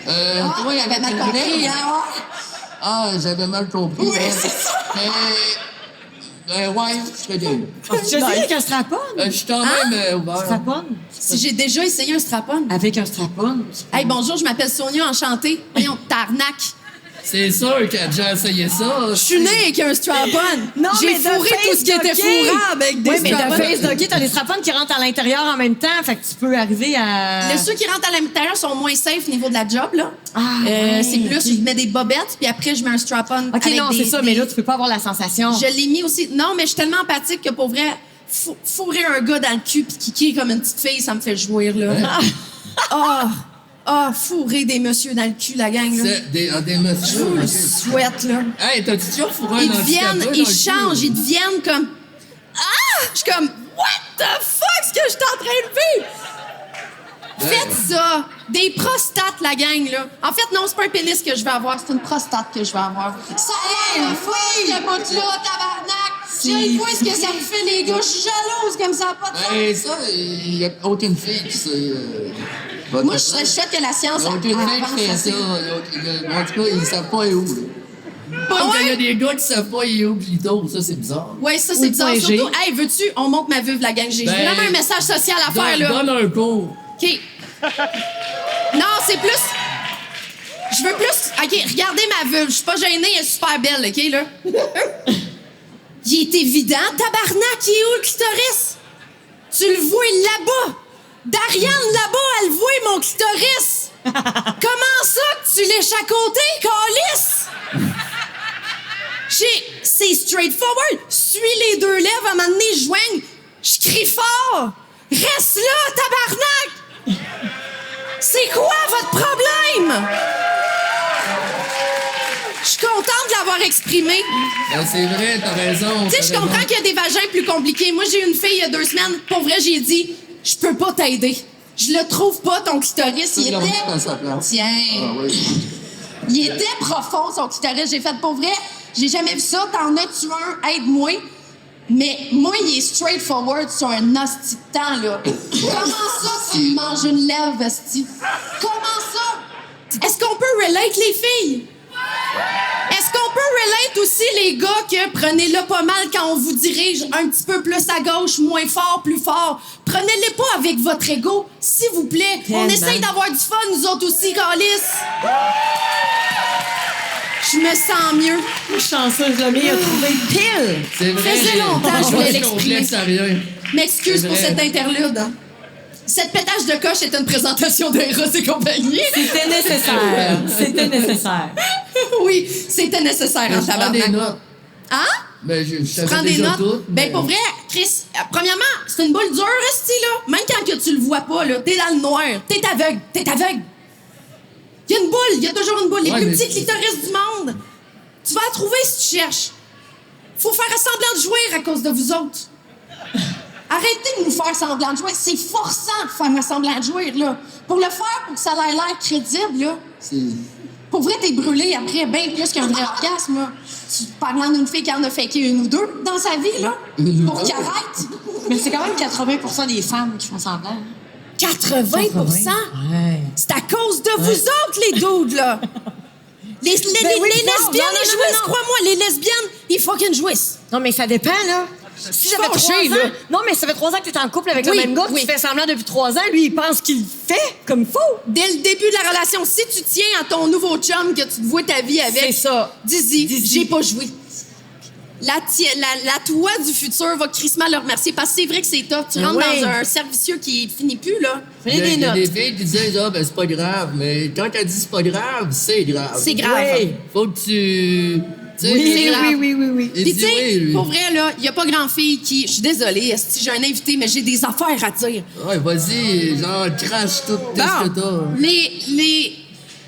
Oui,
j'avais mal compris, hein? Ouais.
Ah, j'avais mal compris.
Oui,
hein.
c'est ça.
Ouais, je serais bien.
Je sais avec un strap-on.
Je suis quand même ouvert.
Strap-on?
Si j'ai déjà essayé un strap-on.
Avec un strap-on.
Hey, bonjour, je m'appelle Sonia, enchantée. Voyons, tarnac.
C'est sûr que j'ai essayé ça.
Je suis née avec un strap-on.
Non,
J'ai
mais de
fourré tout
face
ce qui était
docké.
fourrable avec des
Oui, mais de
strap-ons.
face docké, t'as des strap-ons qui rentrent à l'intérieur en même temps, fait que tu peux arriver à...
Ceux qui rentrent à l'intérieur sont moins safe au niveau de la job, là.
Ah, ouais,
C'est plus,
ok.
je mets des bobettes, puis après, je mets un strap-on.
OK,
avec
non,
des-
c'est ça,
des-
mais là, tu peux pas avoir la sensation.
Je l'ai mis aussi. Non, mais je suis tellement empathique que pour vrai, fourrer un gars dans le cul puis kicker comme une petite fille, ça me fait jouir, là. Ah! Ah, fourrer des messieurs dans le cul, la gang, là.
C'est des messieurs.
Je vous le
ok.
souhaite, là.
Hey, t'as-tu déjà fourré un
Ils
handicapé
deviennent,
dans
ils
le cul?
changent, ils deviennent comme... Ah! Je suis comme, what the fuck, ce que je suis en train de vivre? Faites ça! Des prostates, la gang, là. En fait, non, c'est pas un pénis que je vais avoir, c'est une prostate que je vais avoir. Ça, oui! Le bout-là, tabarnak! J'ai vu ce que ça me fait, les gars. Je suis jalouse comme ça, pas de sens.
Hey, ça, il y a aucune fille qui sait...
Moi, je souhaite que la science
Il y a aucune fille qui fait ça. En tout cas, ils savent pas où, là. Comme il y a des gars qui savent pas où Plito, ça, c'est bizarre.
Ouais, ça, c'est bizarre.
point G.
Surtout, hey, veux-tu, on monte ma vulve, la gang. J'ai
Ben,
vraiment un message social à faire, là.
Donne un cours.
OK. Non, c'est plus... Je veux plus... OK, regardez ma vulve. Je suis pas gênée, elle est super belle, OK, là? Il est évident, tabarnak, il est où le clitoris? Tu le vois là-bas. Dariane, là-bas, elle voit mon clitoris. Comment ça que tu lèches à côté, calice? C'est straightforward. Suis les deux lèvres, à un moment donné, je joigne. Je crie fort. Reste là, tabarnak! C'est quoi votre problème? Je suis contente de l'avoir exprimé.
Ben, c'est vrai, t'as raison.
Tu sais, je comprends qu'il y a des vagins plus compliqués. Moi, j'ai eu une fille il y a 2 semaines. Pour vrai, j'ai dit, je peux pas t'aider. Je le trouve pas, ton clitoris. Il était...
À sa place.
Tiens.
Ah oui.
Il était profond, son clitoris. J'ai fait, pour vrai, j'ai jamais vu ça. T'en as-tu un? Aide-moi. Mais moi, il est straightforward sur un hostie de temps, là. Comment ça, tu me manges une lèvre, hostie? Comment ça? Est-ce qu'on peut relate les filles? Est-ce qu'on peut relate aussi les gars que prenez-le pas mal quand on vous dirige un petit peu plus à gauche, moins fort, plus fort? Prenez-les pas avec votre ego, s'il vous plaît. On essaye d'avoir du fun, nous autres aussi, câlisse. Je me sens mieux.
Chanceuse, le mien a trouvé pile.
C'est vrai.
Faisait longtemps que je voulais
Moi,
l'exprimer.
complexe à rien.
M'excuse
C'est
pour
vrai.
cet interlude. Cette pétage de coche est une présentation d'Eros et compagnie.
C'était nécessaire. C'était nécessaire.
Oui, c'était nécessaire
Mais
en
je prends
tabarnak.
des notes.
Hein?
Ben, je
Tu
savais
prends des
déjà
notes?
tout,
Ben,
mais-
pour vrai, Chris, premièrement, c'est une boule dure, esti, là. Même quand que tu le vois pas, là, t'es dans le noir, t'es aveugle. Il y a une boule, il y a toujours une boule. Les
Ouais,
plus
mais
petits
c'est-
clitoris du monde. Tu vas la trouver si tu cherches. Faut faire semblant de jouir à cause de vous autres. Arrêtez de nous faire semblant de jouer. C'est forçant de faire semblant de jouir, là. Pour le faire, pour que ça ait l'air crédible, là.
C'est...
Pour vrai, t'es brûlé après bien plus qu'un vrai orgasme, là. Tu parlant d'une fille qui en a faké une ou deux dans sa vie, là. Pour qu'elle arrête.
Mais c'est quand même 80% des femmes qui font semblant.
80
Ouais.
C'est à cause de vous autres, les dudes, là. Les
oui,
lesbiennes,
non,
ils
non,
jouissent,
non.
crois-moi. Les lesbiennes, ils fucking jouissent.
Non, mais ça dépend, là. Si ça fait 3
fâchée,
ans...
là.
Non, mais ça fait 3 ans que tu es en couple avec
Oui,
le même gars,
oui.
tu fais semblant depuis 3 ans, lui, il pense qu'il fait comme faux.
Dès le début de la relation, si tu tiens à ton nouveau chum que tu te vois ta vie avec,
C'est ça.
dis-y, j'ai pas joué. La toi du futur va crissement le remercier parce que c'est vrai que c'est top. Tu rentres
Oui.
dans un servicieux qui finit plus, là.
Il y a,
Prenez des
il y a des
notes.
filles qui disent, ah, ben, c'est pas grave. Mais quand elle dit c'est pas grave, c'est grave.
C'est grave.
Oui.
Faut que tu. Tu sais,
Oui,
grave.
oui.
il
Puis
dit
tu sais,
oui, lui.
pour vrai, là, il y a pas grand-fille qui... Je suis désolée, si j'ai un invité, mais j'ai des affaires à dire.
Ouais, vas-y, genre, crache tout ce que t'as.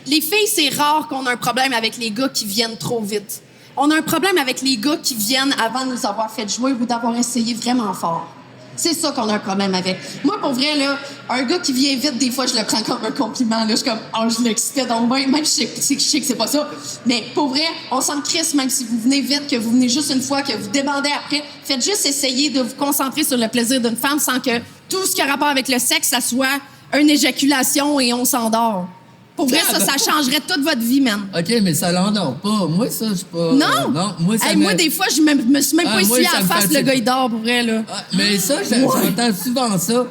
Les filles, c'est rare qu'on a un problème avec les gars qui viennent trop vite. On a un problème avec les gars qui viennent avant de nous avoir fait jouer ou d'avoir essayé vraiment fort. C'est ça qu'on a un problème avec. Moi, pour vrai, là, un gars qui vient vite, des fois, je le prends comme un compliment. Là. Je suis comme, oh, je l'excitais donc bien. Même si je sais que c'est pas ça. Mais pour vrai, on s'en crisse, même si vous venez vite, que vous venez juste une fois, que vous débandez après. Faites juste essayer de vous concentrer sur le plaisir d'une femme sans que tout ce qui a rapport avec le sexe, ça soit une éjaculation et on s'endort. Pour vrai, ça changerait toute votre vie, man.
OK, mais ça l'endort pas. Moi, ça, je suis pas.
Non?
Non, moi, ça
Hey,
me-
moi, des fois, je me suis même
Ah,
pas
moi,
essuyé
ça
à la
me
face,
fatigue.
le gars, il dort, pour vrai, là.
Ah, mais ça, j'entends souvent ça.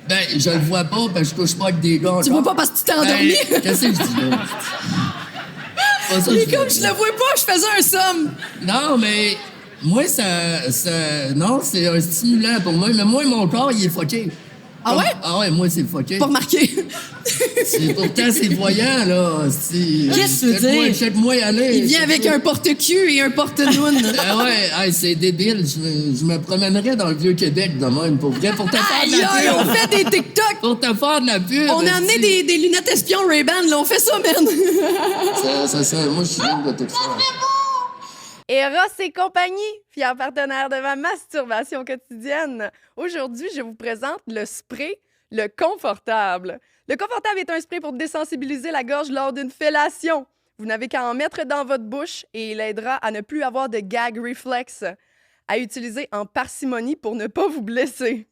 Ben, je le vois pas parce que je touche pas avec des gars.
Tu vois pas parce que tu t'es endormi?
Ben, qu'est-ce que je dis là? Pas ça,
Il
je
est comme,
dis.
je le vois pas, je faisais un somme.
Non, mais moi, non, c'est un stimulant pour moi. Mais moi, mon corps, il est fucké.
Ah ouais?
Ah ouais, moi, c'est fucké.
Pas remarqué.
Pourtant, c'est voyant, là.
Qu'est-ce que tu veux dire?
Check-moi aller.
Il vient avec un porte-cul et un porte-noun.
Ah ouais, hey, c'est débile. Je me promènerais dans le Vieux-Québec de même, pour vrai, pour te faire de
Aïe,
la
aïe, on
pub.
fait des TikTok.
Pour te faire de la pub.
On a amené des lunettes espions Ray-Ban, là. On fait ça, man.
Moi, je suis libre de tout faire.
Eros et compagnie, fier partenaire de ma masturbation quotidienne. Aujourd'hui, je vous présente le spray, le Confortable. Le Confortable est un spray pour désensibiliser la gorge lors d'une fellation. Vous n'avez qu'à en mettre dans votre bouche et il aidera à ne plus avoir de gag reflex. À utiliser en parcimonie pour ne pas vous blesser.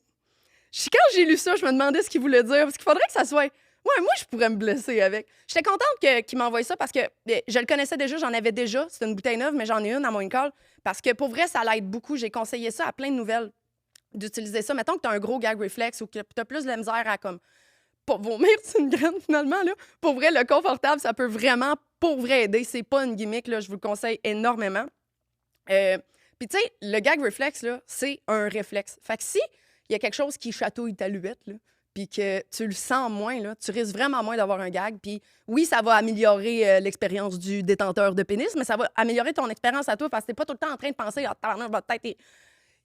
Quand j'ai lu ça, je me demandais ce qu'il voulait dire, parce qu'il faudrait que ça soit... Ouais, moi, je pourrais me blesser avec. J'étais contente qu'il m'envoie ça parce que je le connaissais déjà, j'en avais déjà. C'est une bouteille neuve, mais j'en ai une à mon call. Parce que pour vrai, ça l'aide beaucoup. J'ai conseillé ça à plein de nouvelles d'utiliser ça. Mettons que tu as un gros gag reflex ou que tu as plus de la misère à comme pas vomir, c'est une graine finalement. Là. Pour vrai, le Confortable, ça peut vraiment, pour vrai, aider. C'est pas une gimmick, là, je vous le conseille énormément. Puis tu sais, le gag reflex, là, c'est un réflexe. Fait que si il y a quelque chose qui chatouille ta luette, là, puis que tu le sens moins, là, tu risques vraiment moins d'avoir un gag. Puis oui, ça va améliorer l'expérience du détenteur de pénis, mais ça va améliorer ton expérience à toi parce que t'es pas tout le temps en train de penser « Ah, tabarnak, votre tête est...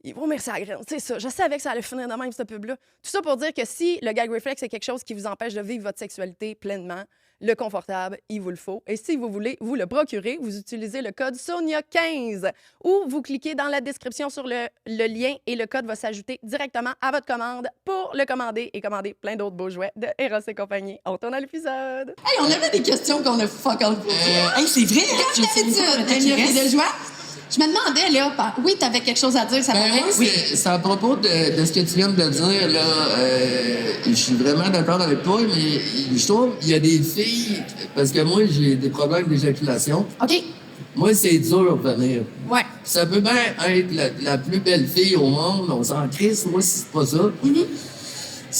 Il va vomir sa graine. » C'est ça. Je savais que ça allait finir de même, cette pub-là. Tout ça pour dire que si le gag reflex est quelque chose qui vous empêche de vivre votre sexualité pleinement, le Confortable, il vous le faut. Et si vous voulez vous le procurer, vous utilisez le code SONIA15 ou vous cliquez dans la description sur le lien et le code va s'ajouter directement à votre commande pour le commander et commander plein d'autres beaux jouets de Eros et compagnie. On tourne à l'épisode.
Hey, on avait des questions qu'on a fuck all posées.
Hey, c'est vrai, hein?
Comme d'habitude, de joie. Je me demandais, là, oui, t'avais quelque chose à dire, ça
Ben,
paraît.
moi, c'est à propos de ce que tu viens de dire, là. Je suis vraiment d'accord avec toi, mais je trouve qu'il y a des filles, parce que moi, j'ai des problèmes d'éjaculation.
OK.
Moi, c'est dur à venir.
Ouais.
Ça peut bien être la plus belle fille au monde, on s'en crisse, moi, c'est pas ça.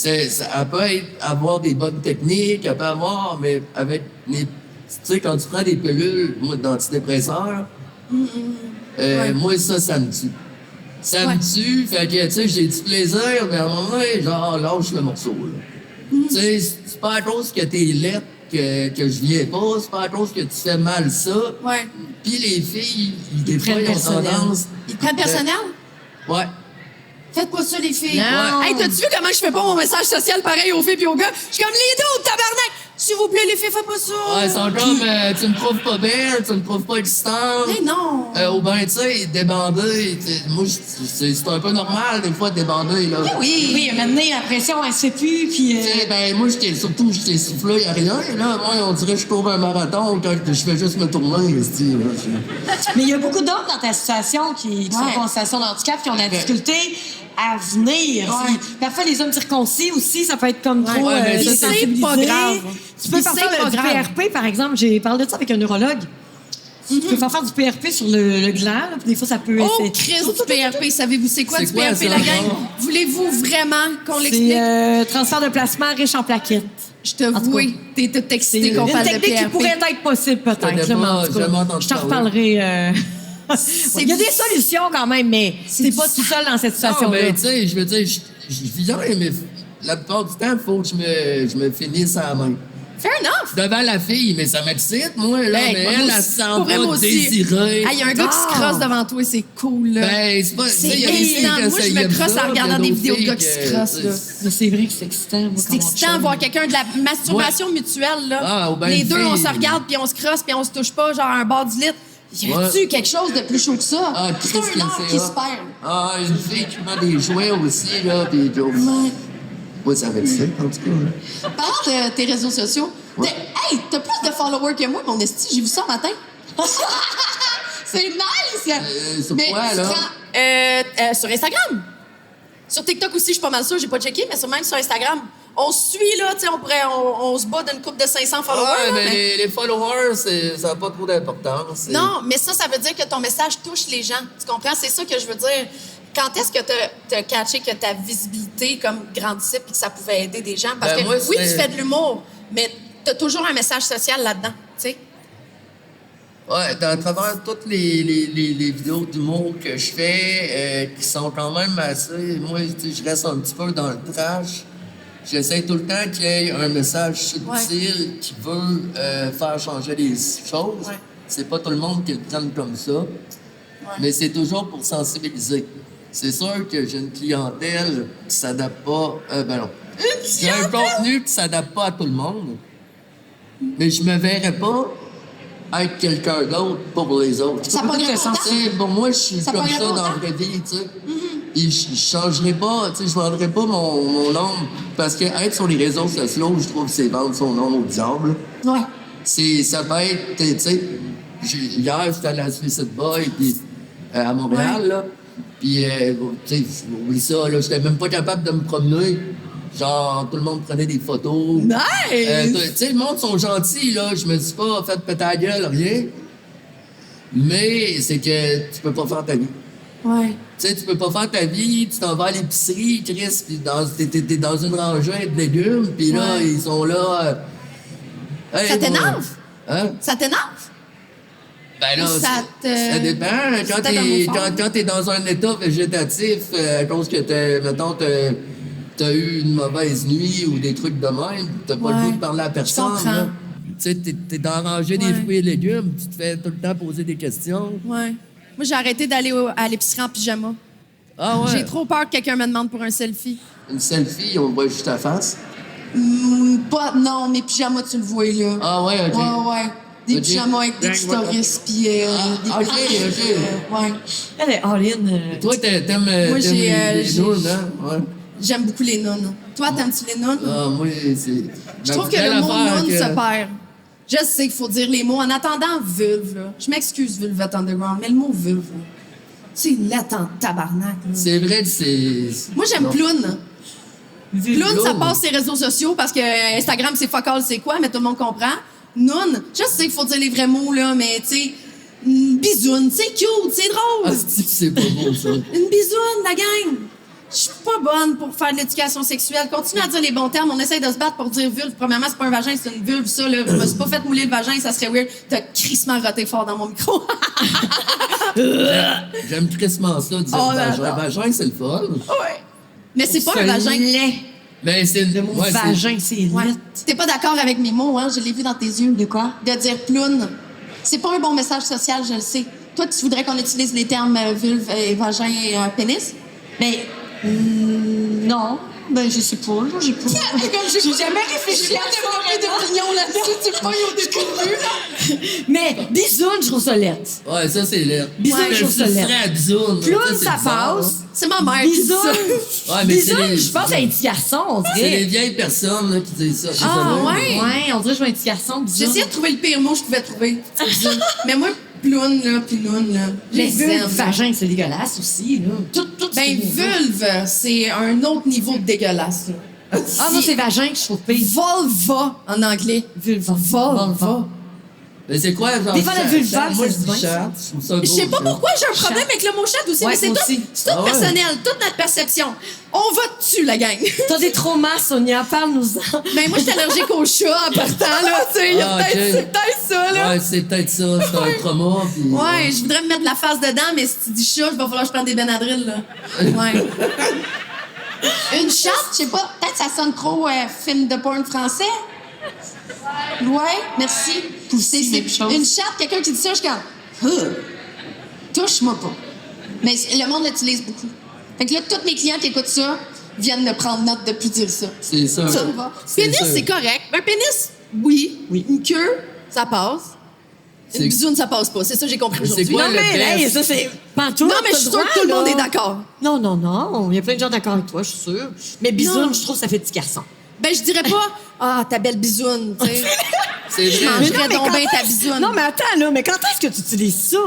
Elle peut avoir des bonnes techniques, elle peut avoir, mais avec les... Tu sais, quand tu prends des pilules, moi, d'antidépresseurs, moi, ça me tue. Ça me tue, fait que, tu sais, j'ai du plaisir, mais à un moment donné, genre, lâche le morceau, là. Tu sais, c'est pas à cause que t'es laide que je viens pas, c'est pas à cause que tu fais mal ça.
Ouais.
Puis les filles, des fois, ils ont tendance...
Ils te prennent personnel?
Ouais.
Faites pas ça, les filles.
Non.
Hey, t'as-tu vu comment je fais pas mon message social pareil aux filles pis aux gars? Je suis comme les deux, tabarnak! S'il vous plaît, les filles, faites pas ça!
Ouais, ils sont comme, tu me trouves pas belle, tu me trouves pas excitante.
Mais non!
Ou ben, tu sais, débandé, moi, c'est un peu normal, des fois, de débander, là.
Oui!
Oui, maintenant, la pression, elle se fait plus, puis...
Tu sais, ben, moi, surtout, je t'ai soufflé à rien, là. Moi, on dirait que je cours un marathon quand je fais juste me tourner, esti, là.
Mais il y a beaucoup d'hommes dans ta situation qui sont en situation de handicap, qui ont la difficulté à venir.
Ouais.
Parfois, les hommes circoncis aussi, ça peut être comme trop
Ouais, mais ça,
c'est pas grave.
Tu peux
Puis
faire
c'est
faire
pas
du
grave.
PRP, par exemple. J'ai parlé de ça avec un neurologue. Tu peux faire du PRP sur le gland, là, puis des fois, ça peut...
Oh,
c'est-
Chris, du PRP, savez-vous c'est quoi
C'est
du
quoi,
PRP,
ça,
la gang?
genre?
Voulez-vous vraiment qu'on l'explique?
C'est transfert de plasma riche en plaquettes.
Je te
en tout
vois, t'es toute
C'est
excitée
une
qu'on parle de
technique qui
PRP.
pourrait être possible, peut-être.
connais
là, mais
pas,
en tout cas,
jamais entendu
je t'en
parler.
reparlerai.
C'est
Il y a
du-
des solutions quand même, mais c'est pas tout seul dans cette
Non,
situation-là.
mais tu sais, je veux dire, je viens, mais la plupart du temps, il faut que je me finisse à la main.
Fair enough!
Devant la fille, mais ça m'excite, moi, là,
Hey,
mais
moi
elle
aussi.
se sent
Pour vrai, moi
pas
aussi.
désirée.
Il y a un gars qui se crosse devant toi, c'est cool, là.
Ben, c'est pas... tu sais,
C'est
il y a des filles
évident.
que
Moi,
ça
je
y
me
aime
crosse
ça,
en regardant
puis il y
des
a
vidéos de
d'autres
gars qui
filles
se
que,
crossent,
tu sais,
là.
Mais c'est vrai que c'est excitant. moi,
C'est
comme
excitant
on
de voir
chum.
quelqu'un de la masturbation mutuelle, là.
Ah, ou ben
Les
une
deux, on
fille.
se regarde, puis on se crosse, puis on se touche pas, genre un bord du lit. Y a-tu
Ouais.
quelque chose de plus chaud que ça?
Ah,
c'est
qu'est-ce que
un art
c'est,
qui
là?
se perd.
Ah, une fille qui met des jouets aussi, là, pis...
Ouais.
Ouais, ça va être ça, en tout cas.
Parlant de tes réseaux sociaux, hey, t'as plus de followers que moi, mon esti. J'ai vu ça ce matin. C'est nice!
sur
Mais
quoi,
tu
là?
te rends- sur Instagram. Sur TikTok aussi, je suis pas mal sûre, j'ai pas checké, mais même sur Instagram. On se suit, là, tu sais, on se bat d'une couple de 500 followers.
Ouais,
là,
mais
mais-
les followers, ça n'a pas trop d'importance.
Non, mais ça veut dire que ton message touche les gens. Tu comprends? C'est ça que je veux dire. Quand est-ce que t'as catché que ta visibilité comme grandissait et que ça pouvait aider des gens? Parce
Ben,
que
moi,
oui,
c'est-
tu fais de l'humour, mais t'as toujours un message social là-dedans, tu sais?
Ouais, à travers toutes les vidéos d'humour que je fais, qui sont quand même assez... Moi, tu sais, je reste un petit peu dans le trash. j'essaie tout le temps qu'il y ait un message subtil qui veut faire changer les choses.
Ouais.
C'est pas tout le monde qui le prenne comme ça, mais c'est toujours pour sensibiliser. C'est sûr que j'ai une clientèle qui s'adapte pas... J'ai un contenu qui s'adapte pas à tout le monde, mais je me verrais pas être quelqu'un d'autre pour les autres.
Ça pogne longtemps.
Pour moi, je suis
Ça
comme
pogne
ça dans
longtemps.
la vraie vie, tu sais. Et je changerai pas, tu sais, je vendrai pas mon nom. Parce que être sur les réseaux sociaux, je trouve que c'est vendre son nom au diable.
Ouais.
Ça va être, tu sais, hier, j'étais à la Suicide Boy, puis à Montréal, là. Puis, tu sais, oublie ça, là, j'étais même pas capable de me promener. Genre, tout le monde prenait des photos.
Nice!
Tu sais, le monde sont gentils, là. Je me suis pas fait péter la gueule, rien. Mais c'est que tu peux pas faire ta vie.
Ouais.
Tu sais, tu peux pas faire ta vie, tu t'en vas à l'épicerie, Chris, pis t'es dans une rangée de légumes, pis là,
Ouais.
ils sont là... hey,
Ça t'énerve?
Hein?
Ça t'énerve?
Ben là,
Ça
ça dépend.
Ça t'énerve
Quand t'es dans un état végétatif, à cause que t'as eu une mauvaise nuit ou des trucs de même, t'as pas le
Ouais.
goût de parler à personne.
comprends.
là. Tu sais, t'es dans la rangée des
Ouais.
fruits et légumes, tu te fais tout le temps poser des questions.
Ouais. Moi, j'ai arrêté d'aller à l'épicerie en pyjama.
Ah ouais?
J'ai trop peur que quelqu'un me demande pour un selfie.
Une selfie, on voit juste ta face.
Non, mes pyjamas, tu le vois, là.
Ah ouais, OK.
Ouais. Des
Ok.
pyjamas avec des clitoris, puis des
OK, OK.
ouais.
Elle est all-in.
Toi, t'aimes
Moi, j'ai,
les nounes, hein? Ouais.
J'aime beaucoup les nonnes. Toi, t'aimes-tu les nonnes?
Ah, moi, c'est...
Je trouve que le mot nonne se perd. Je sais qu'il faut dire les mots. En attendant, vulve, là. Je m'excuse, Vulvette Underground, mais le mot vulve, là, c'est latent en tabarnak, là.
C'est vrai que c'est...
Moi, j'aime
Non.
Ploune. Ploune, ça
Ploune.
passe ses réseaux sociaux parce que Instagram, c'est fuck all, c'est quoi, mais tout le monde comprend. Noun, je sais qu'il faut dire les vrais mots, là, mais tu sais, bisoune, c'est cute, c'est
Ah,
drôle.
c'est pas beau, ça.
Une bisoune, la gang. Je suis pas bonne pour faire de l'éducation sexuelle. Continue à dire les bons termes. On essaye de se battre pour dire vulve. Premièrement, c'est pas un vagin, c'est une vulve, ça, là. Je me suis pas fait mouler le vagin, ça serait weird. T'as crissement roté fort dans mon micro.
J'aime crissement ça, dire
Oh,
vagin.
là,
Vagin, c'est le fun.
Ouais. Mais c'est pas un vagin.
Lait.
Mais c'est...
Le mot
ouais, c'est-
vagin, c'est
Ouais.
lit.
T'es pas d'accord avec mes mots, hein? Je l'ai vu dans tes yeux.
De quoi?
De dire ploune. C'est pas un bon message social, je le sais. Toi, tu voudrais qu'on utilise les termes vulve et vagin et pénis?
Mais non. Ben, je sais pas. Là, j'ai pas.
J'ai jamais réfléchi. J'ai pas développé d'opinion là-dessus. Tu pas au début.
Mais bisoune, je trouve ça lettre.
Ouais, ça, c'est laid.
Bisoune,
Ouais,
je trouve ça
je
laid.
serais à bisoune.
Ploune,
c'est
ça
bizarre,
passe.
C'est ma mère qui dit ça.
Bisoune.
Ouais, mais c'est
Bisoune,
les-
je pense à un petit garçon, on
C'est les
dirait.
vieilles personnes là, qui disent ça.
Ah,
Désolé.
ouais?
Ouais, on dirait que je vois un petit garçon.
J'ai essayé de trouver le pire mot que je pouvais trouver. Mais moi, ploune, là, pis loune, là.
Les
les aime,
vulves,
là.
vagin, c'est dégueulasse aussi, là. Tout
Ben, vulve, c'est un autre niveau de dégueulasse, là.
Ah, moi, c'est vagin que je trouve pire.
Vulva, en anglais.
Vulva.
Vulva.
Mais c'est quoi, genre...
Des fois, la
chat-
vulva,
chat? Moi,
ça
je
se
dis
dit
chat. Je trouve ça
Je sais
beau,
pas
ça.
pourquoi j'ai un problème avec le mot chat aussi,
Ouais,
mais c'est
moi
tout,
aussi.
c'est tout
Ah ouais?
personnel, toute notre perception. On va dessus, la gang.
T'as des traumas, Sonia, parle-nous-en.
Mais moi, je suis allergique aux chats en partant, là. Tu sais,
Ah, ok.
c'est peut-être ça, là.
Ouais, c'est peut-être ça. C'est un trauma. Puis,
Ouais, je voudrais me mettre la face dedans, mais si tu dis chat, il va falloir que je prenne des Benadryl, là. Ouais. Une chatte, je sais pas, peut-être ça sonne trop film de porn français. Ouais, merci. Une chatte, quelqu'un qui dit ça, je suis comme, touche-moi pas. Mais le monde l'utilise beaucoup. Fait que là, tous mes clients qui écoutent ça viennent de prendre note de plus dire ça.
C'est ça.
Ça me va.
C'est
Pénis,
sûr.
c'est correct. Un pénis, oui. Une queue, ça passe.
C'est-
Une bisoune, ça passe pas. C'est ça que j'ai compris
Mais c'est
aujourd'hui.
quoi
Non,
le
mais,
best?
hey, ça, c'est. Pantoute,
Non, mais je suis sûre que tout le monde est d'accord.
Non, non, non. Il y a plein de gens d'accord avec toi, je suis sûre. Mais bisoune,
Non.
je trouve que ça fait petit garçon.
Ben, je dirais pas, ah, ta belle bisoune, tu sais.
C'est
Je
vrai.
mangerais
mais
donc
quand
bien ta
est-ce-
bisoune.
Non, mais attends, là, mais quand est-ce que tu utilises ça?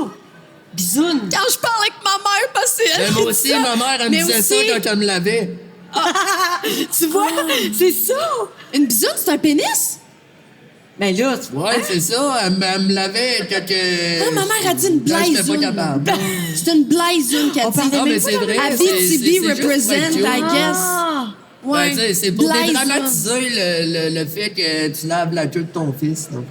Bisoune.
Quand je parle avec ma mère, parce que c'est elle
Mais
qui
moi
dit
aussi,
ça.
ma mère, elle me
Mais
disait ça
aussi,
quand elle me lavait.
Tu vois? C'est ça.
Une bisoune, c'est un pénis?
Ben là, tu vois.
Ouais, c'est ça. Elle me lavait quand que...
Ah, ma mère a dit une
quand j'étais pas
blaisoune.
capable.
C'est une blaisoune qu'elle
On
dit.
parlait
Non, mais
même
c'est vrai.
Abitibi
c'est juste
represent,
for cute.
I guess.
Ah!
Ouais.
Ben, tu sais, c'est pour
Blaisoune.
dédramatiser le fait que tu laves la queue de ton fils. Donc.